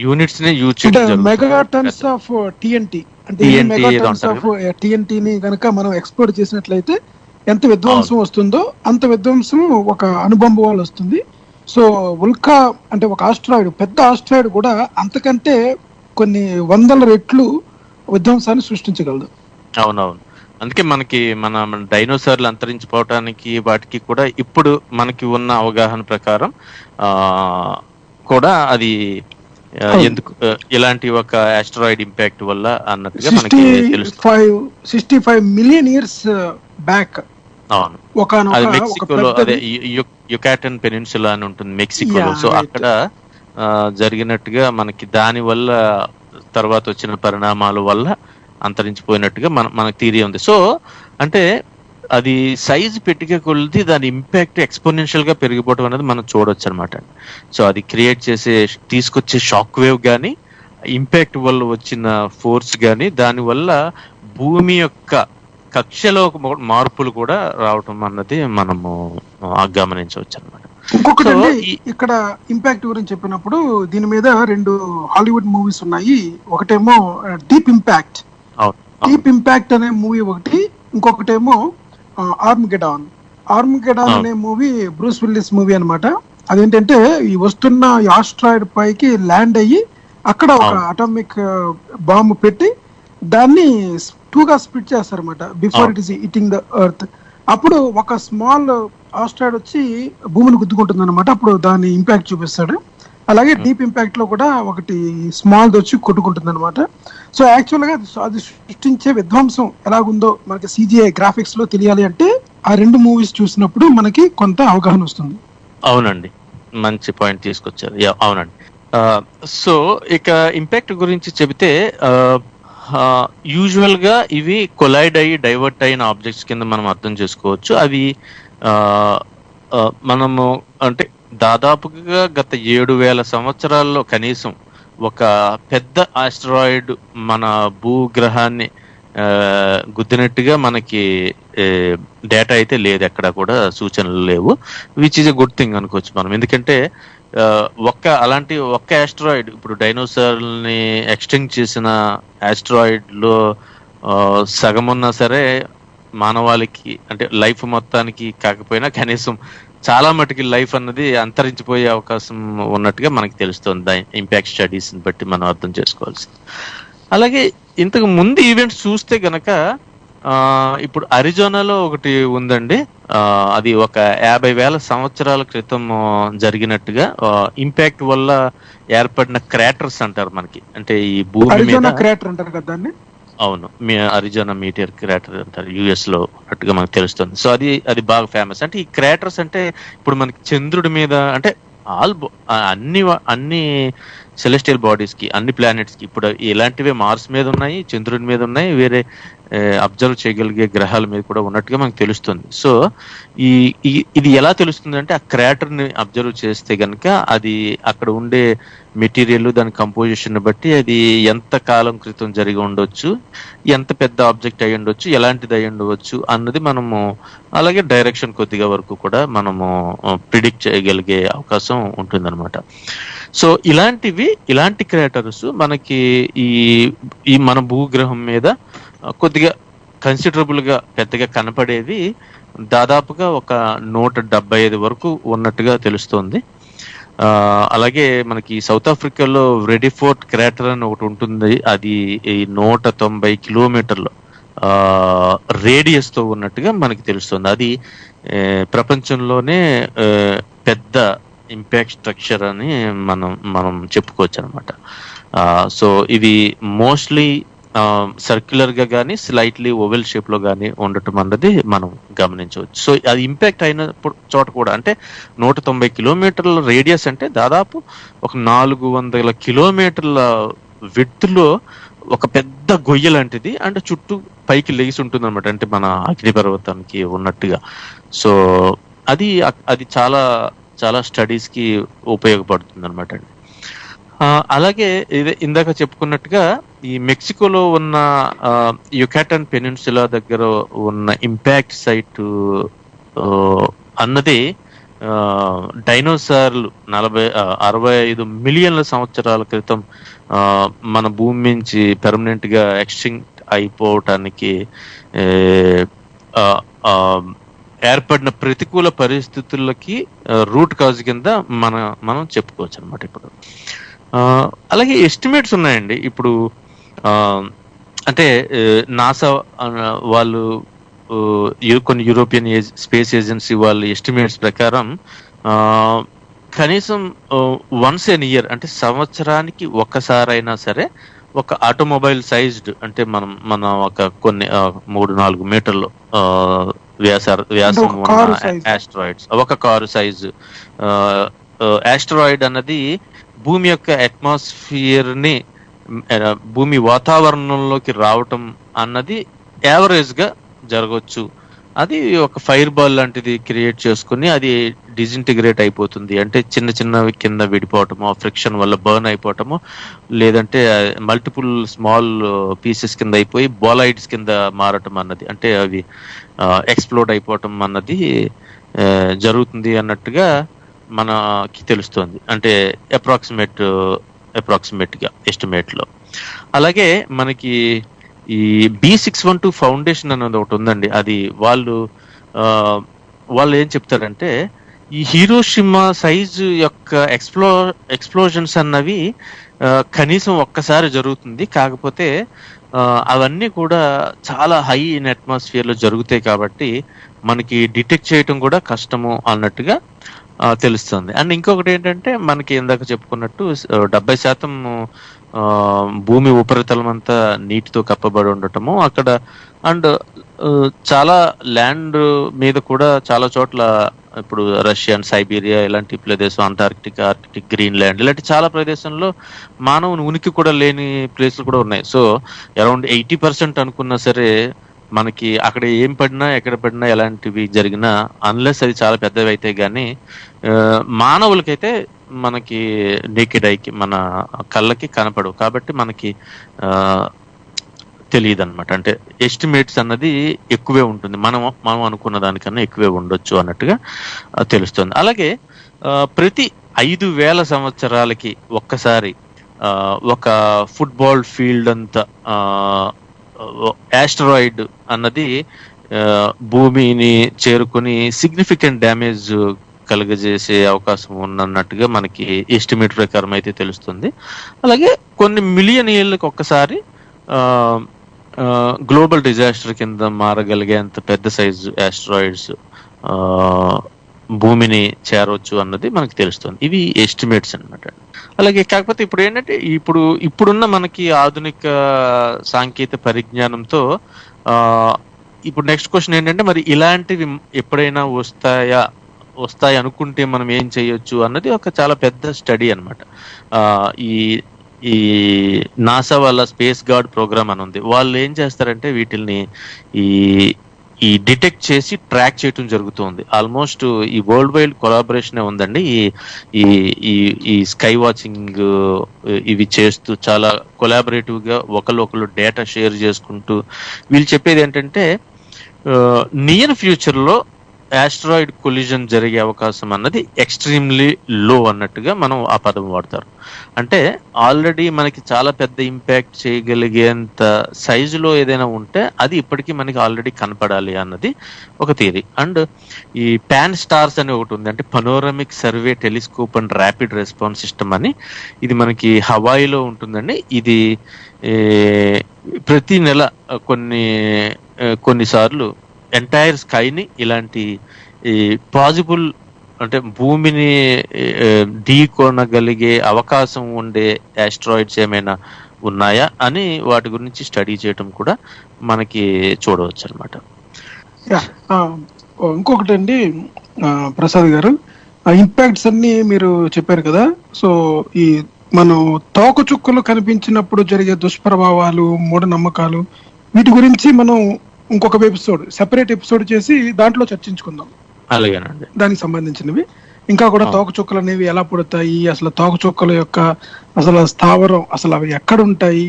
యూనిట్స్ ని యూజ్ చేయడం. మెగాటన్స్ ఆఫ్ టిఎన్టీ అంటే మెగాటన్స్ ఆఫ్ టిఎన్టీ ని గనక మనం ఎక్స్పోర్ట్ చేసినట్లయితే ఎంత విధ్వంసం వస్తుందో అంత విధ్వంసం ఒక అణుబాంబు వల్ల వస్తుంది. సో ఉల్కా అంటే ఒక ఆస్ట్రాయిడ్, పెద్ద ఆస్ట్రాయిడ్ కూడా అంతకంటే కొన్ని 100 రెట్లు విధ్వంసాన్ని సృష్టించగలదు. అవునవును, అందుకే మన డైనోసార్లు అంతరించిపోవటానికి వాటికి కూడా ఇప్పుడు మనకి ఉన్న అవగాహన ప్రకారం కూడా అది ఎందుకు ఇలాంటి ఒక ఆస్ట్రాయిడ్ ఇంపాక్ట్ వల్ల అన్నట్టుగా మనకి తెలుస్తుంది. 65 మిలియన్ ఇయర్స్ బ్యాక్ అవును, అది మెక్సికోలో అదే యుకాటన్ పెనిన్సులా అని ఉంటుంది మెక్సికోలో. సో అక్కడ జరిగినట్టుగా మనకి దాని వల్ల తర్వాత వచ్చిన పరిణామాల వల్ల అంతరించిపోయినట్టుగా మనకు థియరీ ఉంది. సో అంటే అది సైజు పెట్టికే కొలిది దాని ఇంపాక్ట్ ఎక్స్పోనెన్షియల్ గా పెరిగిపోవడం అనేది మనం చూడొచ్చు అనమాట. సో అది క్రియేట్ తీసుకొచ్చే షాక్ వేవ్ కానీ ఇంపాక్ట్ వల్ల వచ్చిన ఫోర్స్ కానీ దానివల్ల భూమి యొక్క కక్షలో మార్పులు కూడా రావటం అన్నది మనము గమనించవచ్చు అనమాట. ఇంకొకటి ఇక్కడ ఇంపాక్ట్ గురించి చెప్పినప్పుడు దీని మీద 2 హాలీవుడ్ మూవీస్ ఉన్నాయి. ఒకటేమో డీప్ ఇంపాక్ట్ అనే మూవీ ఒకటి, ఇంకొకటేమో ఆర్మగెడాన్ అనే మూవీ బ్రూస్ విల్లిస్ మూవీ అన్నమాట. అదేంటంటే ఈ వస్తున్న ఆస్ట్రాయిడ్ పైకి ల్యాండ్ అయ్యి అక్కడ ఒక అటామిక్ బాంబు పెట్టి దాన్ని 2గా స్ప్లిట్ చేస్తారన్నమాట before it is eating the earth. అప్పుడు ఒక స్మాల్ ఆస్ట్రాయిడ్ వచ్చి భూమిని గుద్దుకుంటుంది అనమాట. అప్పుడు దాని ఇంపాక్ట్ చూపిస్తాడు. అలాగే డీప్ ఇంపాక్ట్ లో కూడా ఒకటి స్మాల్ వచ్చి కొట్టుకుంటుంది అనమాట. సో యాక్చువల్ గా అది సృష్టించే విధ్వంసం ఎలాగుందో మనకి CGI గ్రాఫిక్స్ లో తెలియాలి అంటే ఆ 2 మూవీస్ చూసినప్పుడు మనకి కొంత అవగాహన వస్తుంది. అవునండి, మంచి పాయింట్ తీసుకొచ్చారు. అవునండి. సో ఇక ఇంపాక్ట్ గురించి చెబితే యూజువల్ గా ఇవి కొలైడ్ అయ్యి డైవర్ట్ అయిన ఆబ్జెక్ట్స్ కింద మనం అర్థం చేసుకోవచ్చు. అవి మనము అంటే దాదాపుగా గత 7,000 సంవత్సరాల్లో కనీసం ఒక పెద్ద ఆస్ట్రాయిడ్ మన భూగ్రహాన్ని గుద్దినట్టుగా మనకి డేటా అయితే లేదు, ఎక్కడ కూడా సూచనలు లేవు. Which is a good thing అనుకోవచ్చు మనం. ఎందుకంటే అలాంటి ఒక్క ఆస్ట్రాయిడ్, ఇప్పుడు డైనోసార్ని ఎక్స్టింక్ట్ చేసిన ఆస్ట్రాయిడ్ లో సగం ఉన్నా సరే మానవాళికి అంటే లైఫ్ మొత్తానికి కాకపోయినా కనీసం చాలా మటుకి లైఫ్ అన్నది అంతరించిపోయే అవకాశం ఉన్నట్టుగా మనకి తెలుస్తుంది ఇంపాక్ట్ స్టడీస్ బట్టి మనం అర్థం చేసుకోవాల్సింది. అలాగే ఇంతకు ముందు ఈవెంట్స్ చూస్తే గనక ఇప్పుడు అరిజోనాలో ఒకటి ఉందండి. అది ఒక 50,000 సంవత్సరాల క్రితం జరిగినట్టుగా ఇంపాక్ట్ వల్ల ఏర్పడిన క్రాటర్స్ అంటారు మనకి. అంటే ఈ భూమి మీద క్రాటర్ అంటారు కదా దాన్ని. అవును, అరిజోనా మీటియర్ క్రాటర్ అంటారు, యుఎస్ లో అట్టుగా మనకు తెలుస్తుంది. సో అది బాగా ఫేమస్. అంటే ఈ క్రాటర్స్ అంటే ఇప్పుడు మనకి చంద్రుడి మీద అంటే అన్ని సెలెస్టియల్ బాడీస్ కి, అన్ని ప్లానెట్స్ కి ఇప్పుడు ఇలాంటివే మార్స్ మీద ఉన్నాయి, చంద్రుడి మీద ఉన్నాయి, వేరే అబ్జర్వ్ చేయగలిగే గ్రహాల మీద కూడా ఉన్నట్టుగా మనకు తెలుస్తుంది. సో ఇది ఎలా తెలుస్తుంది అంటే ఆ క్రాటర్ ని అబ్జర్వ్ చేస్తే గనక అది అక్కడ ఉండే మెటీరియల్, దాని కంపోజిషన్ బట్టి అది ఎంత కాలం క్రితం జరిగి ఉండొచ్చు, ఎంత పెద్ద ఆబ్జెక్ట్ అయి ఉండొచ్చు, ఎలాంటిది అయి ఉండవచ్చు అన్నది మనము, అలాగే డైరెక్షన్ కొద్దిగా వరకు కూడా మనము ప్రిడిక్ట్ చేయగలిగే అవకాశం ఉంటుందన్నమాట. సో ఇలాంటి క్రాటర్స్ మనకి ఈ మన భూగ్రహం మీద కొద్దిగా కన్సిడరబుల్ గా పెద్దగా కనపడేవి దాదాపుగా ఒక 175 వరకు ఉన్నట్టుగా తెలుస్తోంది. అలాగే మనకి సౌత్ ఆఫ్రికాలో రెడిఫోర్ట్ క్రాటర్ అని ఒకటి ఉంటుంది. అది 190 కిలోమీటర్ల రేడియస్ తో ఉన్నట్టుగా మనకి తెలుస్తుంది. అది ప్రపంచంలోనే పెద్ద ఇంపాక్ట్ స్ట్రక్చర్ అని మనం చెప్పుకోవచ్చు అనమాట. సో ఇది మోస్ట్లీ సర్క్యులర్ గా కానీ స్లైట్లీ ఓవెల్ షేప్ లో కానీ ఉండటం అన్నది మనం గమనించవచ్చు. సో అది ఇంపాక్ట్ అయిన చోట కూడా అంటే 190 కిలోమీటర్ల రేడియస్ అంటే దాదాపు ఒక 400 కిలోమీటర్ల విడ్త్ లో ఒక పెద్ద గొయ్య లాంటిది అంటే చుట్టూ పైకి లేచి ఉంటుంది అనమాట, అంటే మన అగ్నిపర్వతానికి ఉన్నట్టుగా. సో అది చాలా చాలా స్టడీస్ కి ఉపయోగపడుతుంది అనమాట అండి. అలాగే ఇందాక చెప్పుకున్నట్టుగా ఈ మెక్సికోలో ఉన్న యుకాటన్ పెనిన్సులా దగ్గర ఉన్న ఇంపాక్ట్ సైట్ అన్నది డైనోసార్లు 65 మిలియన్ల సంవత్సరాల క్రితం మన భూమి నుంచి పెర్మనెంట్ గా ఎక్స్టింక్ట్ అయిపోవటానికి ఏర్పడిన ప్రతికూల పరిస్థితులకి రూట్ కాజ్ కింద మనం చెప్పుకోవచ్చు అనమాట. ఇప్పుడు అలాగే ఎస్టిమేట్స్ ఉన్నాయండి. ఇప్పుడు అంటే నాసా వాళ్ళు కొన్ని యూరోపియన్ స్పేస్ ఏజెన్సీ వాళ్ళ ఎస్టిమేట్స్ ప్రకారం కనీసం వన్స్ ఎన్ ఇయర్ అంటే సంవత్సరానికి ఒక్కసారైనా సరే ఒక ఆటోమొబైల్ సైజ్డ్ అంటే మన ఒక కొన్ని 3-4 మీటర్లు వ్యాసం ఉన్న ఆస్ట్రాయిడ్స్, ఒక కారు సైజు ఆస్ట్రాయిడ్ అన్నది భూమి యొక్క అట్మాస్ఫియర్ ని, భూమి వాతావరణంలోకి రావటం అన్నది యావరేజ్ గా జరగవచ్చు. అది ఒక ఫైర్ బాల్ లాంటిది క్రియేట్ చేసుకుని అది డిజింటిగ్రేట్ అయిపోతుంది. అంటే చిన్న చిన్నవి కింద విడిపోవటము, ఫ్రిక్షన్ వల్ల బర్న్ అయిపోవటము, లేదంటే మల్టిపుల్ స్మాల్ పీసెస్ కింద అయిపోయి బాలాయిడ్స్ కింద మారటం అన్నది, అంటే అవి ఎక్స్ప్లోడ్ అయిపోవటం అన్నది జరుగుతుంది అన్నట్టుగా మనకి తెలుస్తుంది. అంటే అప్రాక్సిమేట్ గా ఎస్టిమేట్ లో. అలాగే మనకి ఈ B612 ఫౌండేషన్ అనేది ఒకటి ఉందండి. అది వాళ్ళు ఏం చెప్తారంటే ఈ హీరోషిమా సైజు యొక్క ఎక్స్ప్లోజన్స్ అన్నవి కనీసం ఒక్కసారి జరుగుతుంది. కాకపోతే అవన్నీ కూడా చాలా హై ఇన్ అట్మాస్ఫియర్ లో జరుగుతాయి కాబట్టి మనకి డిటెక్ట్ చేయటం కూడా కష్టము అన్నట్టుగా తెలుస్తుంది. అండ్ ఇంకొకటి ఏంటంటే మనకి ఇందాక చెప్పుకున్నట్టు 70% భూమి ఉపరితలం అంతా నీటితో కప్పబడి ఉండటము అక్కడ. అండ్ చాలా ల్యాండ్ మీద కూడా చాలా చోట్ల ఇప్పుడు రష్యా అండ్ సైబీరియా ఇలాంటి ప్రదేశం, అంటార్కిటిక్, ఆర్కిటిక్, గ్రీన్లాండ్ ఇలాంటి చాలా ప్రదేశంలో మానవుని ఉనికి కూడా లేని ప్లేస్లు కూడా ఉన్నాయి. సో అరౌండ్ 80% అనుకున్నా సరే మనకి అక్కడ ఏం పడినా ఎక్కడ పడినా ఎలాంటివి జరిగినా అన్లెస్ అది చాలా పెద్దవి అయితే కానీ మానవులకైతే మనకి నేకెడ్ ఐకి మన కళ్ళకి కనపడవు. కాబట్టి మనకి తెలియదు అనమాట. అంటే ఎస్టిమేట్స్ అన్నది ఎక్కువే ఉంటుంది, మనం అనుకున్న దానికన్నా ఎక్కువే ఉండొచ్చు అన్నట్టుగా తెలుస్తుంది. అలాగే ప్రతి 5,000 సంవత్సరాలకి ఒక్కసారి ఒక ఫుట్బాల్ ఫీల్డ్ అంతా యాస్టరాయిడ్ అన్నది భూమిని చేరుకుని సిగ్నిఫికెంట్ డ్యామేజ్ కలుగజేసే అవకాశం ఉన్నట్టుగా మనకి ఎస్టిమేట్ ప్రకారం అయితే తెలుస్తుంది. అలాగే కొన్ని మిలియన్ ఏళ్ళకి ఒక్కసారి గ్లోబల్ డిజాస్టర్ కింద మారగలిగేంత పెద్ద సైజు యాస్టరాయిడ్స్ భూమిని చేరవచ్చు అన్నది మనకి తెలుస్తుంది. ఇవి ఎస్టిమేట్స్ అన్నమాట. అలాగే కాకపోతే ఇప్పుడు ఏంటంటే ఇప్పుడున్న మనకి ఆధునిక సాంకేతిక పరిజ్ఞానంతో ఇప్పుడు నెక్స్ట్ క్వశ్చన్ ఏంటంటే మరి ఇలాంటివి ఎప్పుడైనా వస్తాయి అనుకుంటే మనం ఏం చేయొచ్చు అన్నది ఒక చాలా పెద్ద స్టడీ అనమాట. ఈ నాసా వాళ్ళ స్పేస్ గార్డ్ ప్రోగ్రామ్ అని ఉంది. వాళ్ళు ఏం చేస్తారంటే వీటిల్ని ఈ డిటెక్ట్ చేసి ట్రాక్ చేయటం జరుగుతుంది. ఆల్మోస్ట్ ఈ వరల్డ్ వైడ్ కొలాబరేషన్ ఉందండి. ఈ స్కై వాచింగ్ ఇవి చేస్తూ చాలా కొలాబరేటివ్ గా ఒకళ్ళు డేటా షేర్ చేసుకుంటూ వీళ్ళు చెప్పేది ఏంటంటే నియర్ ఫ్యూచర్ లో యాస్ట్రాయిడ్ కొలిజన్ జరిగే అవకాశం అన్నది ఎక్స్ట్రీమ్లీ లో అన్నట్టుగా మనం ఆ పదం వాడతారు. అంటే ఆల్రెడీ మనకి చాలా పెద్ద ఇంపాక్ట్ చేయగలిగేంత సైజులో ఏదైనా ఉంటే అది ఇప్పటికీ మనకి ఆల్రెడీ కనపడాలి అన్నది ఒక థియరీ. అండ్ ఈ పాన్ స్టార్స్ అని ఒకటి ఉంది, అంటే panoramic survey telescope and rapid response system అని. ఇది మనకి హవాయిలో ఉంటుందండి. ఇది ప్రతి నెల కొన్నిసార్లు ఎంటైర్ స్కైని ఇలాంటి పాజిబుల్ అంటే భూమిని ఢీకొనగలిగే అవకాశం ఉండే యాస్ట్రాయిడ్స్ ఏమైనా ఉన్నాయా అని వాటి గురించి స్టడీ చేయటం కూడా మనకి చూడవచ్చు అనమాట. ఇంకొకటి అండి ప్రసాద్ గారు, ఇంపాక్ట్స్ అన్ని మీరు చెప్పారు కదా. సో ఈ మనం తోకచుక్కలు కనిపించినప్పుడు జరిగే దుష్ప్రభావాలు, మూఢనమ్మకాలు, వీటి గురించి మనం ఇంకొక సెపరేట్ ఎపిసోడ్ చేసి దాంట్లో చర్చించుకుందాం. అలాగేనండి. దానికి సంబంధించినవి ఇంకా కూడా తోకచుక్కలు అనేవి ఎలా పుడతాయి, అసలు తోకచుక్కల యొక్క అసలు స్థావరం, అసలు అవి ఎక్కడ ఉంటాయి,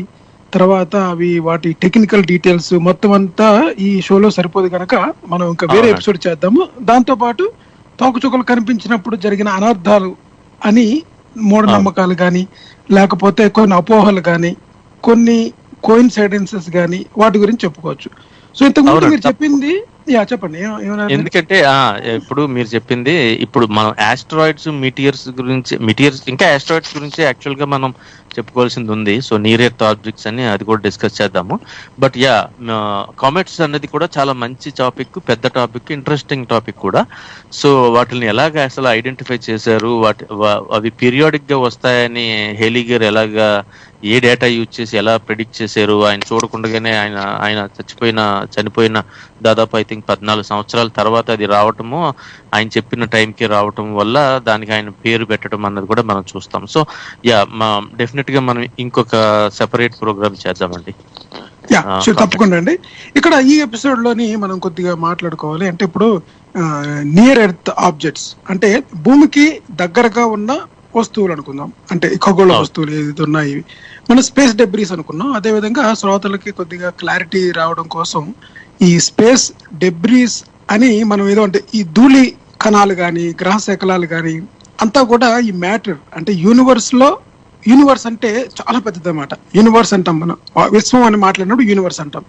తర్వాత అవి వాటి టెక్నికల్ డీటెయిల్స్ మొత్తం అంతా ఈ షోలో సరిపోదు కనుక మనం ఇంకా వేరే ఎపిసోడ్ చేద్దాము. దాంతో పాటు తోకచుక్కలు కనిపించినప్పుడు జరిగిన అనర్థాలు అని మూఢనమ్మకాలు కానీ లేకపోతే కొన్ని అపోహలు కానీ కొన్ని కోయిన్సైడెన్సెస్ కానీ వాటి గురించి చెప్పుకోవచ్చు. సో ఇంతకుముందు మీరు చెప్పింది చెప్పండి. ఎందుకంటే ఇప్పుడు మీరు చెప్పింది ఇప్పుడు మనం ఆస్ట్రాయిడ్స్ మీటియర్స్ ఇంకా ఆస్ట్రాయిడ్స్ గురించి యాక్చువల్ గా మనం చెప్పుకోవాల్సింది ఉంది. సో నియర్ ఎర్త్ ఆబ్జెక్ట్స్ అని అది కూడా డిస్కస్ చేద్దాము. బట్ కామెట్స్ అనేది కూడా చాలా మంచి టాపిక్, పెద్ద టాపిక్, ఇంట్రెస్టింగ్ టాపిక్ కూడా. సో వాటిని ఎలాగ అసలు ఐడెంటిఫై చేశారు, అవి పీరియాడిక్ గా వస్తాయని హేలిగర్ ఎలాగా ఏ డేటా యూజ్ చేసి ఎలా ప్రిడిక్ట్ చేశారు, ఆయన చూడకుండానే ఆయన చనిపోయిన దాదాపు ఐ థింక్ 14 సంవత్సరాల తర్వాత అది రావటము, ఆయన చెప్పిన టైంకి రావటం వల్ల దానికి ఆయన పేరు పెట్టడం అన్నది కూడా మనం చూస్తాం. సో డెఫినెట్ గా మనం ఇంకొక సెపరేట్ ప్రోగ్రామ్ చేద్దామండి. తప్పకుండా అండి. ఇక్కడ ఈ ఎపిసోడ్ లోని మనం కొద్దిగా మాట్లాడుకోవాలి. అంటే ఇప్పుడు నియర్ ఎర్త్ ఆబ్జెక్ట్స్ అంటే భూమికి దగ్గరగా ఉన్న వస్తువులు అనుకుందాం, అంటే ఖగోళ వస్తువులు ఏదైతే ఉన్నాయి మనం స్పేస్ డెబ్రీస్ అనుకున్నాం. అదేవిధంగా శ్రోతలకి కొద్దిగా క్లారిటీ రావడం కోసం ఈ స్పేస్ డెబ్రీస్ అని మనం ఏదో అంటే ఈ ధూళి కణాలు కానీ గ్రహ శకలాలు కానీ అంతా కూడా ఈ మ్యాటర్ అంటే యూనివర్స్ అంటే చాలా పెద్దది అన్నమాట. యూనివర్స్ అంటాం మనం, విశ్వం అని మాట్లాడినప్పుడు యూనివర్స్ అంటాం.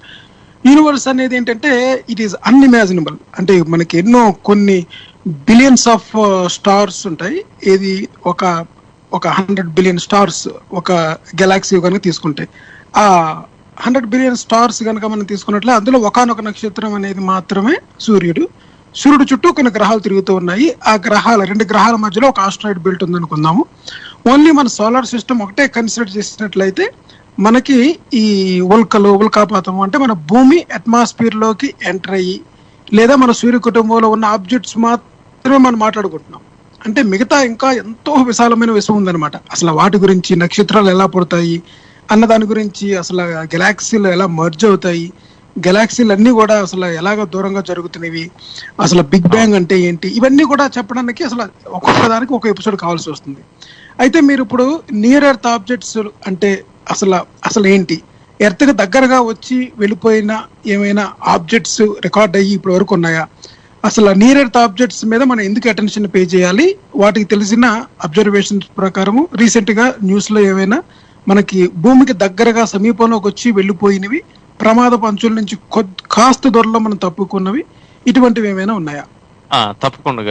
యూనివర్స్ అనేది ఏంటంటే ఇట్ ఈస్ అన్ఇమాజినబుల్. అంటే మనకి కొన్ని బిలియన్స్ ఆఫ్ స్టార్స్ ఉంటాయి. ఇది ఒక ఒక 100 బిలియన్ స్టార్స్ ఒక గెలాక్సీ కనుక తీసుకుంటే, ఆ 100 బిలియన్ స్టార్స్ కనుక మనం తీసుకున్నట్లే అందులో ఒకానొక నక్షత్రం అనేది మాత్రమే సూర్యుడు. సూర్యుడు చుట్టూ కొన్ని గ్రహాలు తిరుగుతూ ఉన్నాయి. ఆ గ్రహాల 2 గ్రహాల మధ్యలో ఒక ఆస్ట్రాయిడ్ బెల్ట్ ఉందనుకుందాము. ఓన్లీ మన సోలార్ సిస్టమ్ ఒకటే కన్సిడర్ చేసినట్లయితే మనకి ఈ ఉల్కాపాతం అంటే మన భూమి అట్మాస్ఫియర్ లోకి ఎంటర్ అయ్యి, లేదా మన సూర్య కుటుంబంలో ఉన్న ఆబ్జెక్ట్స్ మాత్రమే మనం మాట్లాడుకుంటున్నాం. అంటే మిగతా ఇంకా ఎంతో విశాలమైన విషయం ఉందన్నమాట. అసలు వాటి గురించి, నక్షత్రాలు ఎలా పుడతాయి అన్న దాని గురించి, అసలు గెలాక్సీలు ఎలా మర్జ్ అవుతాయి, గెలాక్సీలు అన్నీ కూడా అసలు ఎలాగ దూరంగా జరుగుతున్నవి, అసలు బిగ్ బ్యాంగ్ అంటే ఏంటి, ఇవన్నీ కూడా చెప్పడానికి అసలు ఒక్కొక్క దానికి ఒక ఎపిసోడ్ కావాల్సి వస్తుంది. అయితే మీరు ఇప్పుడు నియర్ ఎర్త్ ఆబ్జెక్ట్స్ అంటే అసలు ఏంటి, ఎర్త్కి దగ్గరగా వచ్చి వెళ్ళిపోయిన ఏమైనా ఆబ్జెక్ట్స్ రికార్డ్ అయ్యి ఇప్పటి వరకు ఉన్నాయా, అసలు నియర్ ఎర్త్ ఆబ్జెక్ట్స్ మీద మనం ఎందుకు అటెన్షన్ పే చేయాలి, వాటికి తెలిసిన అబ్జర్వేషన్స్ ప్రకారము రీసెంట్ గా న్యూస్ లో ఏమైనా మనకి భూమికి దగ్గరగా సమీపంలోకి వచ్చి వెళ్ళిపోయినవి, ప్రమాదపు అంచుల నుంచి కాస్త దూరంలో మనం తప్పుకున్నవి, ఇటువంటివి ఏమైనా ఉన్నాయా? తప్పకుండా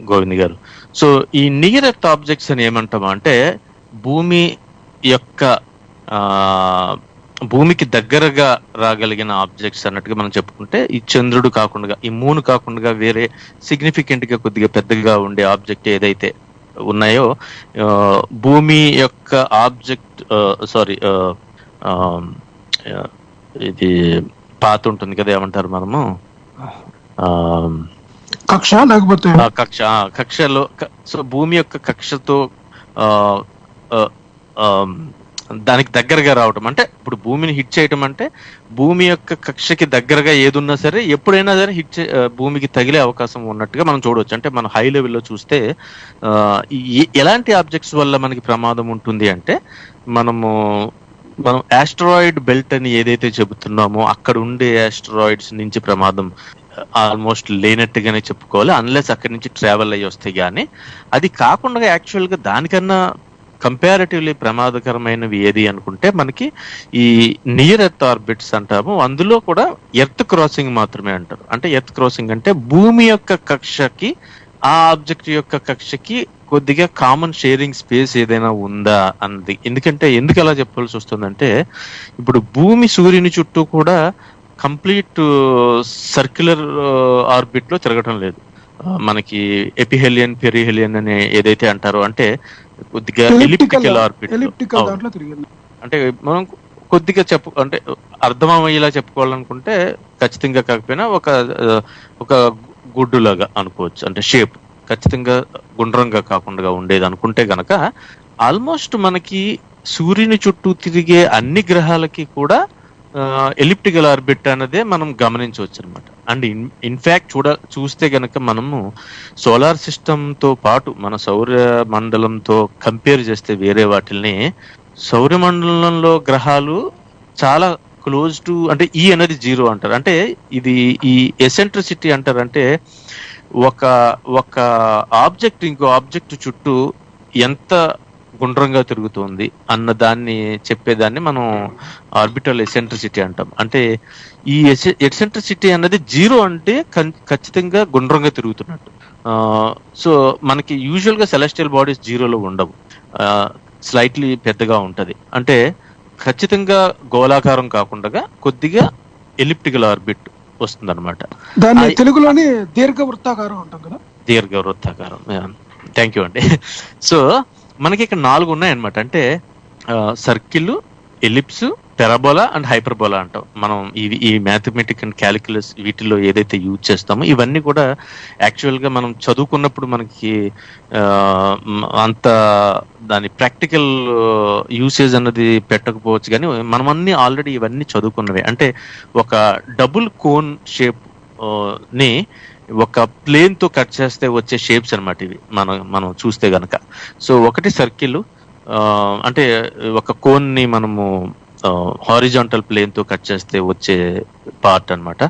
గోవింద్ గారు. సో ఈ నియర్ ఎర్త్ ఆబ్జెక్ట్స్ అని ఏమంటామా అంటే, భూమి యొక్క భూమికి దగ్గరగా రాగలిగిన ఆబ్జెక్ట్స్ అన్నట్టుగా మనం చెప్పుకుంటే, ఈ చంద్రుడు కాకుండా, ఈ మూన్ కాకుండా వేరే సిగ్నిఫికెంట్ గా కొద్దిగా పెద్దగా ఉండే ఆబ్జెక్ట్ ఏదైతే ఉన్నాయో, భూమి యొక్క ఆబ్జెక్ట్ ఇది పాత ఉంటుంది కదా, ఏమంటారు మనము, కక్ష లేకపోతే కక్షలో. సో భూమి యొక్క కక్షతో దానికి దగ్గరగా రావటం అంటే, ఇప్పుడు భూమిని హిట్ చేయటం అంటే భూమి యొక్క కక్షకి దగ్గరగా ఏదున్నా సరే ఎప్పుడైనా సరే భూమికి తగిలే అవకాశం ఉన్నట్టుగా మనం చూడవచ్చు. అంటే మనం హై లెవెల్లో చూస్తే ఎలాంటి ఆబ్జెక్ట్స్ వల్ల మనకి ప్రమాదం ఉంటుంది అంటే, మనం ఆస్ట్రాయిడ్ బెల్ట్ అని ఏదైతే చెబుతున్నామో అక్కడ ఉండే ఆస్ట్రాయిడ్స్ నుంచి ప్రమాదం ఆల్మోస్ట్ లేనట్టుగానే చెప్పుకోవాలి, అన్లెస్ అక్కడి నుంచి ట్రావెల్ అయ్యి వస్తాయి. కానీ అది కాకుండా యాక్చువల్గా దానికన్నా కంపారిటివ్లీ ప్రమాదకరమైనవి ఏది అనుకుంటే మనకి ఈ నియర్ ఎర్త్ ఆర్బిట్స్ అంటాము. అందులో కూడా ఎర్త్ క్రాసింగ్ మాత్రమే అంటారు. అంటే ఎర్త్ క్రాసింగ్ అంటే భూమి యొక్క కక్షకి ఆ ఆబ్జెక్ట్ యొక్క కక్షకి కొద్దిగా కామన్ షేరింగ్ స్పేస్ ఏదైనా ఉందా అన్నది. ఎందుకు అలా చెప్పాల్సి వస్తుందంటే, ఇప్పుడు భూమి సూర్యుని చుట్టూ కూడా కంప్లీట్ సర్క్యులర్ ఆర్బిట్ లో తిరగటం లేదు. మనకి ఎపిహెలియన్, పెరిహెలియన్ అని ఏదైతే అంటారో, అంటే కొద్దిగా ఎలిప్టికల్ ఆర్బిట్. అంటే మనం కొద్దిగా అంటే అర్థమయ్యేలా చెప్పుకోవాలనుకుంటే, ఖచ్చితంగా కాకపోయినా ఒక గుడ్డులాగా అనుకోవచ్చు. అంటే షేప్ ఖచ్చితంగా గుండ్రంగా కాకుండా ఉండేది అనుకుంటే గనక, ఆల్మోస్ట్ మనకి సూర్యుని చుట్టూ తిరిగే అన్ని గ్రహాలకి కూడా ఎలిప్టికల్ ఆర్బిట్ అన్నదే మనం గమనించవచ్చు అనమాట. అండ్ ఇన్ఫాక్ట్ చూస్తే గనక మనము సోలార్ సిస్టమ్ తో పాటు మన సౌర మండలంతో కంపేర్ చేస్తే వేరే వాటిల్ని, సౌరమండలంలో గ్రహాలు చాలా క్లోజ్ టు, అంటే ఈ అనేది 0 అంటారు. అంటే ఇది ఈ ఎసెంట్రిసిటీ అంటారు. అంటే ఒక ఆబ్జెక్ట్ ఇంకో ఆబ్జెక్ట్ చుట్టూ ఎంత గుండ్రంగా తిరుగుతుంది అన్న దాన్ని చెప్పేదాన్ని మనం ఆర్బిటల్ ఎసెంట్రిసిటీ అంటాం. అంటే ఈ ఎసెంట్రిసిటీ అన్నది 0 అంటే ఖచ్చితంగా గుండ్రంగా తిరుగుతున్నట్టు. సో మనకి యూజువల్ గా సెలెస్టియల్ బాడీస్ 0లో ఉండవు, స్లైట్లీ పెద్దగా ఉంటది. అంటే ఖచ్చితంగా గోళాకారం కాకుండా కొద్దిగా ఎలిప్టికల్ ఆర్బిట్ వస్తుంది అనమాట. దాన్ని తెలుగులోని దీర్ఘవృత్తాకారం అంటాం కదా. దీర్ఘవృత్తాకారం, థ్యాంక్ యూ అండి. సో మనకి ఇక్కడ 4 ఉన్నాయన్నమాట. అంటే circle, ellipse, parabola and hyperbola అంటాం మనం. ఈ మ్యాథమెటిక్ అండ్ క్యాలిక్యులస్ వీటిలో ఏదైతే యూజ్ చేస్తామో ఇవన్నీ కూడా యాక్చువల్ గా మనం చదువుకున్నప్పుడు మనకి అంత దాని ప్రాక్టికల్ యూసేజ్ అన్నది పెట్టకపోవచ్చు, కానీ మనం అన్ని ఆల్రెడీ ఇవన్నీ చదువుకున్నవే. అంటే ఒక డబుల్ కోన్ షేప్ ని ఒక ప్లేన్ తో కట్ చేస్తే వచ్చే షేప్స్ అనమాట ఇవి మనం చూస్తే గనక. సో ఒకటి సర్కిల్, అంటే ఒక కోన్ ని మనము హారిజాంటల్ ప్లేన్ తో కట్ చేస్తే వచ్చే పార్ట్ అన్నమాట.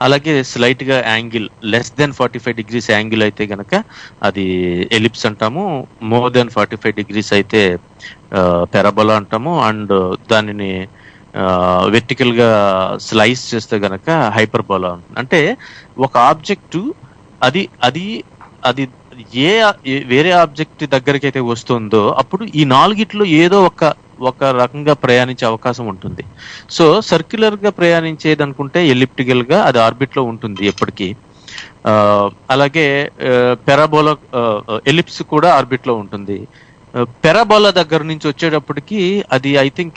అలాగే స్లైట్ గా angle less than 45 degrees angle అయితే గనక అది ఎలిప్స్ అంటాము, మోర్ దెన్ 45 degrees అయితే పెరాబోలా అంటాము, అండ్ దానిని వెర్టికల్ గా స్లైస్ చేస్తే గనక హైపర్బోలా ఉంటుంది. అంటే ఒక ఆబ్జెక్ట్ అది వేరే ఆబ్జెక్ట్ దగ్గరికి అయితే వస్తుందో అప్పుడు ఈ నాలుగిట్లో ఏదో ఒక రకంగా ప్రయాణించే అవకాశం ఉంటుంది. సో సర్క్యులర్ గా ప్రయాణించేది అనుకుంటే ఎలిప్టికల్ గా అది ఆర్బిట్ లో ఉంటుంది ఎప్పటికీ. అలాగే పెరాబోలా ఎలిప్స్ కూడా ఆర్బిట్ లో ఉంటుంది. పెరాబోలా దగ్గర నుంచి వచ్చేటప్పటికి అది I think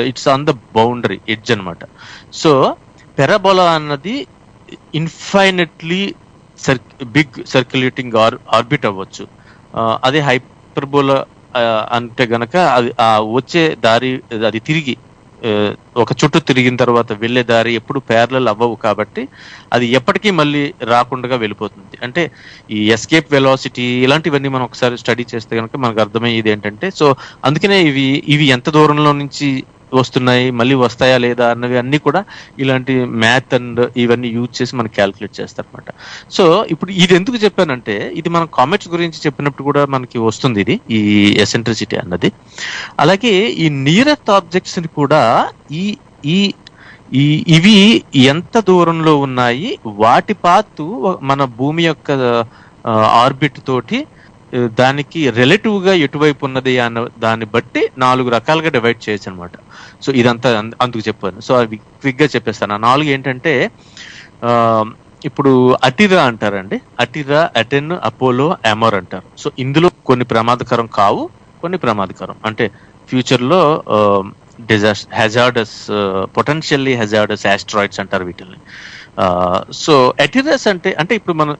it's on the boundary edge అనమాట. సో పెరాబోలా అన్నది ఇన్ఫైనెట్లీ బిగ్ సర్క్యులేటింగ్ ఆర్బిట్ అవ్వచ్చు. అదే హైపర్బోలా అంటే గనక అది వచ్చే దారి అది తిరిగి ఒక చుట్టూ తిరిగిన తర్వాత వెళ్లే దారి ఎప్పుడు ప్యారలల్ అవ్వవు కాబట్టి అది ఎప్పటికీ మళ్ళీ రాకుండా వెళ్ళిపోతుంది. అంటే ఈ ఎస్కేప్ వెలాసిటీ ఇలాంటివన్నీ మనం ఒకసారి స్టడీ చేస్తే కనుక మనకు అర్థమయ్యేది ఏంటంటే, సో అందుకనే ఇవి ఎంత దూరంలో నుంచి వస్తున్నాయి, మళ్ళీ వస్తాయా లేదా అన్నవి అన్ని కూడా ఇలాంటి మ్యాథ్ అండ్ ఇవన్నీ యూజ్ చేసి మనం క్యాల్కులేట్ చేస్తారు అనమాట. సో ఇప్పుడు ఇది ఎందుకు చెప్పానంటే, ఇది మనం కామెట్స్ గురించి చెప్పినప్పుడు కూడా మనకి వస్తుంది ఇది ఈ ఎసెంట్రిసిటీ అన్నది. అలాగే ఈ నియరెస్ట్ ఆబ్జెక్ట్స్ ని కూడా ఇవి ఎంత దూరంలో ఉన్నాయి, వాటి పాత్ మన భూమి యొక్క ఆర్బిట్ తోటి దానికి రిలేటివ్ గా ఎటువైపు ఉన్నది అన్న దాన్ని బట్టి 4 రకాలుగా డివైడ్ చేయొచ్చు అనమాట. సో ఇదంతా అందుకు చెప్పాను. సో అవి క్విక్ గా చెప్పేస్తాను. 4 ఏంటంటే, ఇప్పుడు అటిరా అంటారండి. అటిరా, అటెన్, అపోలో, అమోర్ అంటారు. సో ఇందులో కొన్ని ప్రమాదకరం కావు, కొన్ని ప్రమాదకరం. అంటే ఫ్యూచర్ లో హెజార్డస్, పొటెన్షియల్లీ హెజార్డస్ ఆస్ట్రాయిడ్స్ అంటారు వీటిని. సో అటిరస్ అంటే ఇప్పుడు మనం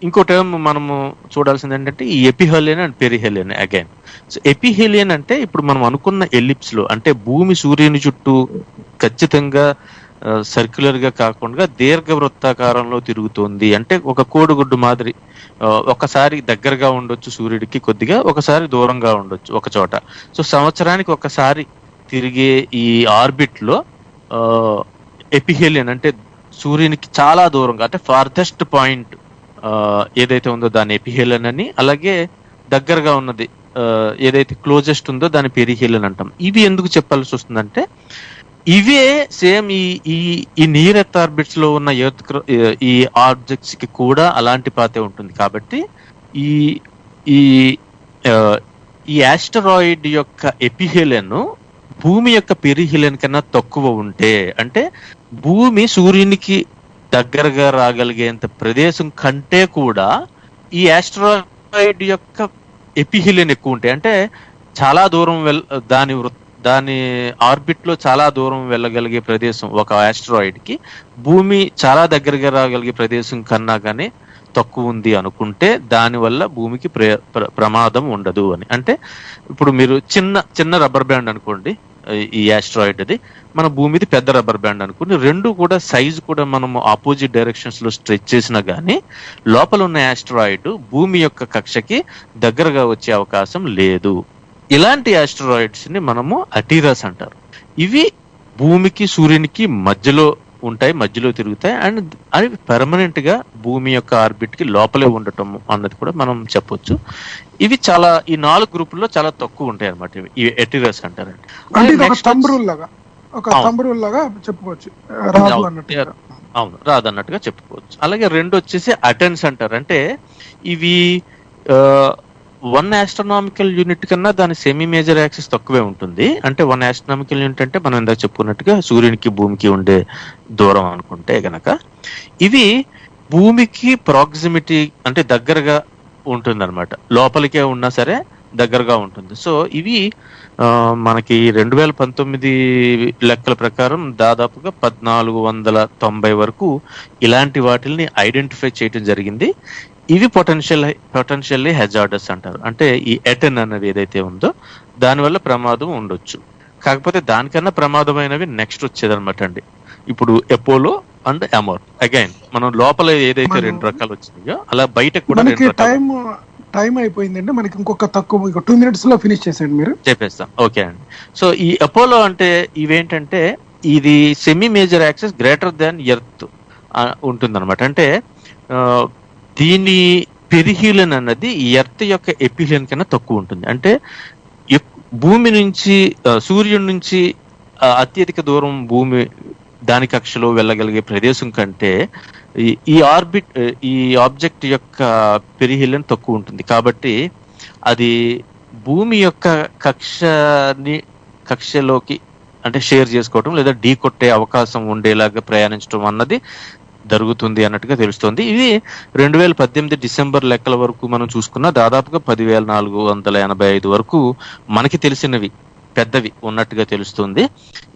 ఇంకో టర్మ్ మనము చూడాల్సింది ఏంటంటే ఈ ఎపిహెలియన్ అండ్ పెరిహెలియన్ అగైన్. సో ఎపిహెలియన్ అంటే ఇప్పుడు మనం అనుకున్న ఎలిప్స్ లో, అంటే భూమి సూర్యుని చుట్టూ ఖచ్చితంగా సర్క్యులర్ గా కాకుండా దీర్ఘవృత్తాకారంలో తిరుగుతుంది. అంటే ఒక కోడిగుడ్డు మాదిరి, ఒకసారి దగ్గరగా ఉండొచ్చు సూర్యుడికి కొద్దిగా, ఒకసారి దూరంగా ఉండొచ్చు ఒక చోట. సో సంవత్సరానికి ఒకసారి తిరిగే ఈ ఆర్బిట్ లో ఎపిహెలియన్ అంటే సూర్యునికి చాలా దూరంగా, అంటే ఫార్దెస్ట్ పాయింట్ ఏదైతే ఉందో దాన్ని ఎపిహెలియన్ అని, అలాగే దగ్గరగా ఉన్నది ఏదైతే క్లోజెస్ట్ ఉందో దాన్ని పెరిహెలియన్ అంటాం. ఇవి ఎందుకు చెప్పాల్సి వస్తుందంటే, ఇవే సేమ్ ఈ నియర్ ఎర్త్ ఆర్బిట్స్ లో ఉన్న ఈ ఆబ్జెక్ట్స్ కి కూడా అలాంటి పాతే ఉంటుంది. కాబట్టి ఈ ఆస్టరాయిడ్ యొక్క ఎపిహెలియన్ భూమి యొక్క పెరిహెలియన్ కన్నా తక్కువ ఉంటే, అంటే భూమి సూర్యునికి దగ్గరగా రాగలిగేంత ప్రదేశం కంటే కూడా ఈ ఆస్ట్రాయిడ్ యొక్క ఎపిహెలియన్ ఎక్కువ ఉంటాయి. అంటే చాలా దూరం దాని ఆర్బిట్ లో చాలా దూరం వెళ్ళగలిగే ప్రదేశం ఒక ఆస్ట్రాయిడ్ కి భూమి చాలా దగ్గరగా రాగలిగే ప్రదేశం కన్నా కానీ తక్కువ ఉంది అనుకుంటే దానివల్ల భూమికి ప్రమాదం ఉండదు అని. అంటే ఇప్పుడు మీరు చిన్న రబ్బర్ బ్యాండ్ అనుకోండి, ఈ ఆస్ట్రాయిడ్ అది, మన భూమిది పెద్ద రబ్బర్ బ్యాండ్ అనుకుని, రెండు కూడా సైజు కూడా మనము ఆపోజిట్ డైరెక్షన్స్ లో స్ట్రెచ్ చేసినా గానీ లోపల ఉన్న ఆస్ట్రాయిడ్ భూమి యొక్క కక్షకి దగ్గరగా వచ్చే అవకాశం లేదు. ఇలాంటి ఆస్ట్రాయిడ్స్ ని మనము అటీరాస్ అంటారు. ఇవి భూమికి సూర్యునికి మధ్యలో ఉంటాయి, మధ్యలో తిరుగుతాయి, అండ్ అవి పర్మనెంట్ గా భూమి యొక్క ఆర్బిట్ కి లోపలే ఉండటం అన్నది కూడా మనం చెప్పొచ్చు. ఇవి చాలా ఈ 4 గ్రూపుల్లో చాలా తక్కువ ఉంటాయి అనమాట. ఇవి ఎటిరస్ అంటారండి. చెప్పుకోవచ్చు, అవును, రాదన్నట్టుగా చెప్పుకోవచ్చు. అలాగే 2 వచ్చేసి అటెన్స్ అంటారు. అంటే ఇవి 1 ఆస్ట్రానామికల్ యూనిట్ కన్నా దాని సెమీ మేజర్ యాక్సిస్ తక్కువే ఉంటుంది. అంటే 1 ఆస్ట్రానామికల్ యూనిట్ అంటే మనం ఇందాక చెప్పుకున్నట్టుగా సూర్యునికి భూమికి ఉండే దూరం అనుకుంటే గనక, ఇవి భూమికి ప్రాక్సిమిటీ అంటే దగ్గరగా ఉంటుంది అనమాట. లోపలికే ఉన్నా సరే దగ్గరగా ఉంటుంది. సో ఇవి మనకి 2019 లెక్కల ప్రకారం దాదాపుగా 1490 వరకు ఇలాంటి వాటిని ఐడెంటిఫై చేయడం జరిగింది. ఇవి పొటెన్షియల్లీ హెజార్డస్ అంటారు. అంటే ఈ ఎటెన్ అనేది ఏదైతే ఉందో దానివల్ల ప్రమాదం ఉండొచ్చు. కాకపోతే దానికన్నా ప్రమాదమైనవి నెక్స్ట్ వచ్చేదన్నమాట అండి. ఇప్పుడు ఎపోలో అండ్ అమోర్. అగైన్ మనం లోపల ఏదైతే 2 రకాలు వచ్చినాయో అలా బయట కూడా టైం అయిపోయిందండి. మనకి ఇంకొక తక్కువ 2 minutes లో ఫినిష్ చేసేయండి మీరు. చెప్పేస్తాం. ఓకే అండి. సో ఈ అపోలో అంటే ఇవేంటంటే ఇది semi major axis greater than earth ఉంటుంది అనమాట. అంటే దీని పెరిహీలియన్ అన్నది ఎర్త్ యొక్క ఎపిహీలియన్ కన్నా తక్కువ ఉంటుంది. అంటే భూమి నుంచి సూర్యుడి నుంచి అత్యధిక దూరం భూమి దాని కక్షలో వెళ్ళగలిగే ప్రదేశం కంటే ఈ ఆర్బిట్ ఈ ఆబ్జెక్ట్ యొక్క పెరిహీలియం తక్కువ ఉంటుంది, కాబట్టి అది భూమి యొక్క కక్షలోకి అంటే షేర్ చేసుకోవటం లేదా ఢీ కొట్టే అవకాశం ఉండేలాగా ప్రయాణించడం అన్నది జరుగుతుంది అన్నట్టుగా తెలుస్తోంది. ఇది 2018 డిసెంబర్ లెక్కల వరకు మనం చూసుకున్న దాదాపుగా 10,485 వరకు మనకి తెలిసినవి పెద్దవి ఉన్నట్టుగా తెలుస్తుంది.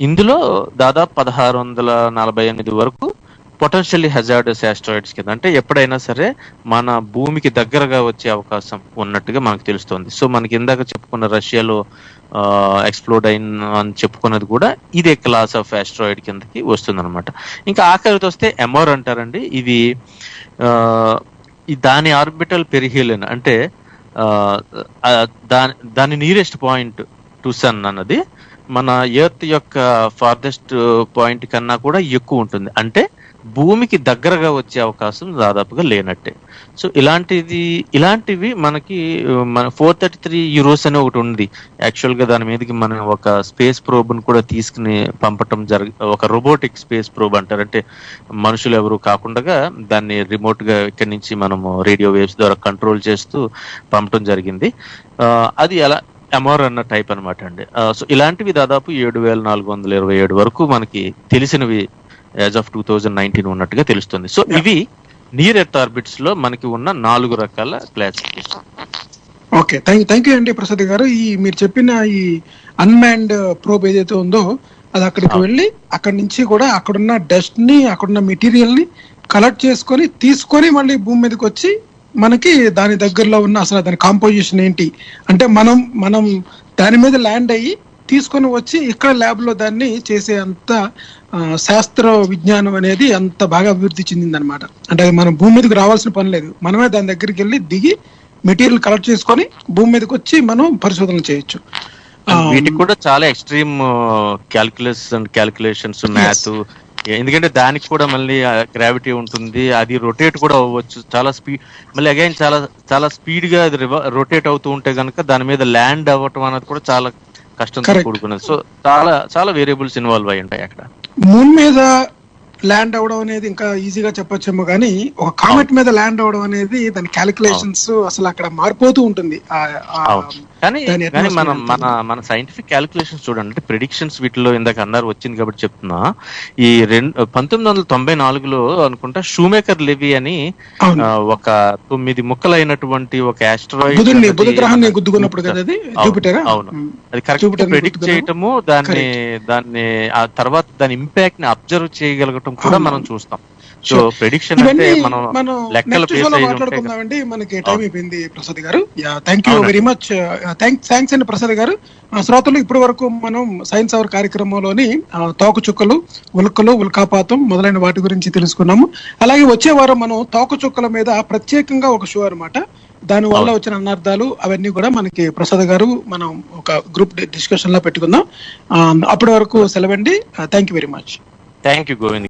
ఇందులో దాదాపు 1,648 వరకు పొటెన్షియల్లీ హజార్డస్ ఆస్ట్రాయిడ్స్ కింద, అంటే ఎప్పుడైనా సరే మన భూమికి దగ్గరగా వచ్చే అవకాశం ఉన్నట్టుగా మనకు తెలుస్తోంది. సో మనకి ఇందాక చెప్పుకున్న రష్యాలో ఎక్స్ప్లోడ్ అని చెప్పుకున్నది కూడా ఇదే క్లాస్ ఆఫ్ ఆస్ట్రాయిడ్ కిందకి వస్తుంది అనమాట. ఇంకా ఆఖరితో వస్తే ఎమోర్ అంటారండి. ఇది దాని ఆర్బిటల్ పెరిహీలియన్ అంటే దాని నియరెస్ట్ పాయింట్ టు సన్ అన్నది మన ఎర్త్ యొక్క ఫార్దెస్ట్ పాయింట్ కన్నా కూడా ఎక్కువ ఉంటుంది, అంటే భూమికి దగ్గరగా వచ్చే అవకాశం దాదాపుగా లేనట్టే. సో ఇలాంటివి మనకి మన 433 యూరోస్ అనే ఒకటి ఉంది. యాక్చువల్ గా దాని మీదకి మనం ఒక స్పేస్ ప్రోబ్ ను కూడా తీసుకుని పంపటం ఒక రోబోటిక్ స్పేస్ ప్రోబ్ అంటారు, అంటే మనుషులు ఎవరు కాకుండా దాన్ని రిమోట్ గా ఇక్కడి నుంచి మనము రేడియో వేవ్స్ ద్వారా కంట్రోల్ చేస్తూ పంపటం జరిగింది. అది ఎలా ఎమోర్ అన్న టైప్ అనమాట అండి. సో ఇలాంటివి దాదాపు 7,427 వరకు మనకి తెలిసినవి యాజ్ ఆఫ్ 2019 ఉన్నట్టుగా తెలుస్తుంది. సో ఇవి నియర్ ఎర్త్ ఆర్బిట్స్ లో మనకి ఉన్న 4 రకాల క్లాసిఫికేషన్. ఓకే, థ్యాంక్ యూ అండి ప్రసాద్ గారు. మీరు చెప్పిన ఈ అన్మాన్డ్ ప్రోబ్ ఏదైతే ఉందో అది అక్కడికి వెళ్ళి అక్కడి నుంచి కూడా అక్కడున్న డస్ట్ ని అక్కడున్న మెటీరియల్ ని కలెక్ట్ చేసుకొని తీసుకొని మళ్ళీ భూమి మీదకి వచ్చి మనకి దాని దగ్గరలో ఉన్న అసలు దాని కాంపోజిషన్ ఏంటి అంటే మనం దాని మీద ల్యాండ్ అయ్యి తీసుకొని వచ్చి ఇక్కడ ల్యాబ్ లో దాన్ని చేసే అంత శాస్త్ర విజ్ఞానం అనేది అంత బాగా అభివృద్ధి చెందింది అనమాట. అంటే మనం భూమి మీదకి రావాల్సిన పని లేదు, మనమే దాని దగ్గరికి వెళ్ళి దిగి మెటీరియల్ కలెక్ట్ చేసుకొని భూమి మీదకి వచ్చి మనం పరిశోధన చేయొచ్చు. వీటికి కూడా చాలా ఎక్స్ట్రీమ్ క్యాలిక్యులేషన్స్ మ్యాథ్, ఎందుకంటే దానికి కూడా మళ్ళీ గ్రావిటీ ఉంటుంది, అది రొటేట్ కూడా అవ్వచ్చు చాలా స్పీడ్, మళ్ళీ అగైన్ చాలా స్పీడ్ గా అది రొటేట్ అవుతూ ఉంటే కనుక దాని మీద ల్యాండ్ అవ్వటం అనేది కూడా చాలా కష్టంతో కూడుకున్నది. సో చాలా వేరియబుల్స్ ఇన్వాల్వ్ అయి ఉంటాయి అక్కడ. మూన్ మీద ల్యాండ్ అవడం అనేది ఇంకా ఈజీగా చెప్పొచ్చేమో, కానీ ఒక కామెట్ మీద ల్యాండ్ అవడం అనేది దాని క్యాలిక్యులేషన్స్ అసలు అక్కడ మారిపోతూ ఉంటుంది. కానీ మన సైంటిఫిక్ క్యాలిక్యులేషన్స్ చూడండి, అంటే ప్రిడిక్షన్స్ వీటిలో ఇందాక అన్నారు వచ్చింది కాబట్టి చెప్తున్నా. ఈ 1994లో అనుకుంటా షూమేకర్ లెవీ అని ఒక 9 ముక్కలైనటువంటి ఒక ఆస్ట్రాయిడ్ బుధ గ్రహాన్ని గుద్దుకున్నప్పుడు కదా అది జూపిటర్. అవును, అది కరెక్ట్ ప్రిడిక్ట్ చేయటము, దాన్ని ఆ తర్వాత దాని ఇంపాక్ట్ ని అబ్జర్వ్ చేయగలగటం కూడా మనం చూస్తాం. సో ప్రెడిక్షన్ అంటే మనం లెక్కల మాట్లాడుకుందామండి. మనకి టైం అయిపోయింది ప్రసాద్ గారు. Thank you very much. Thanks అండి ప్రసాద్ గారు. శ్రోతలు, ఇప్పటి వరకు మనం సైన్స్ అవర్ కార్యక్రమంలోని తోకచుక్కలు, ఉల్కలు, ఉల్కాపాతం మొదలైన వాటి గురించి తెలుసుకున్నాము. అలాగే వచ్చే వారం మనం తోకచుక్కల మీద ప్రత్యేకంగా ఒక షో అనమాట, దాని వల్ల వచ్చిన అనర్థాలు అవన్నీ కూడా మనకి ప్రసాద్ గారు మనం ఒక గ్రూప్ డిస్కషన్ లో పెట్టుకుందాం. అప్పటి వరకు సెలవండి. Thank you very much. Thank you Govind.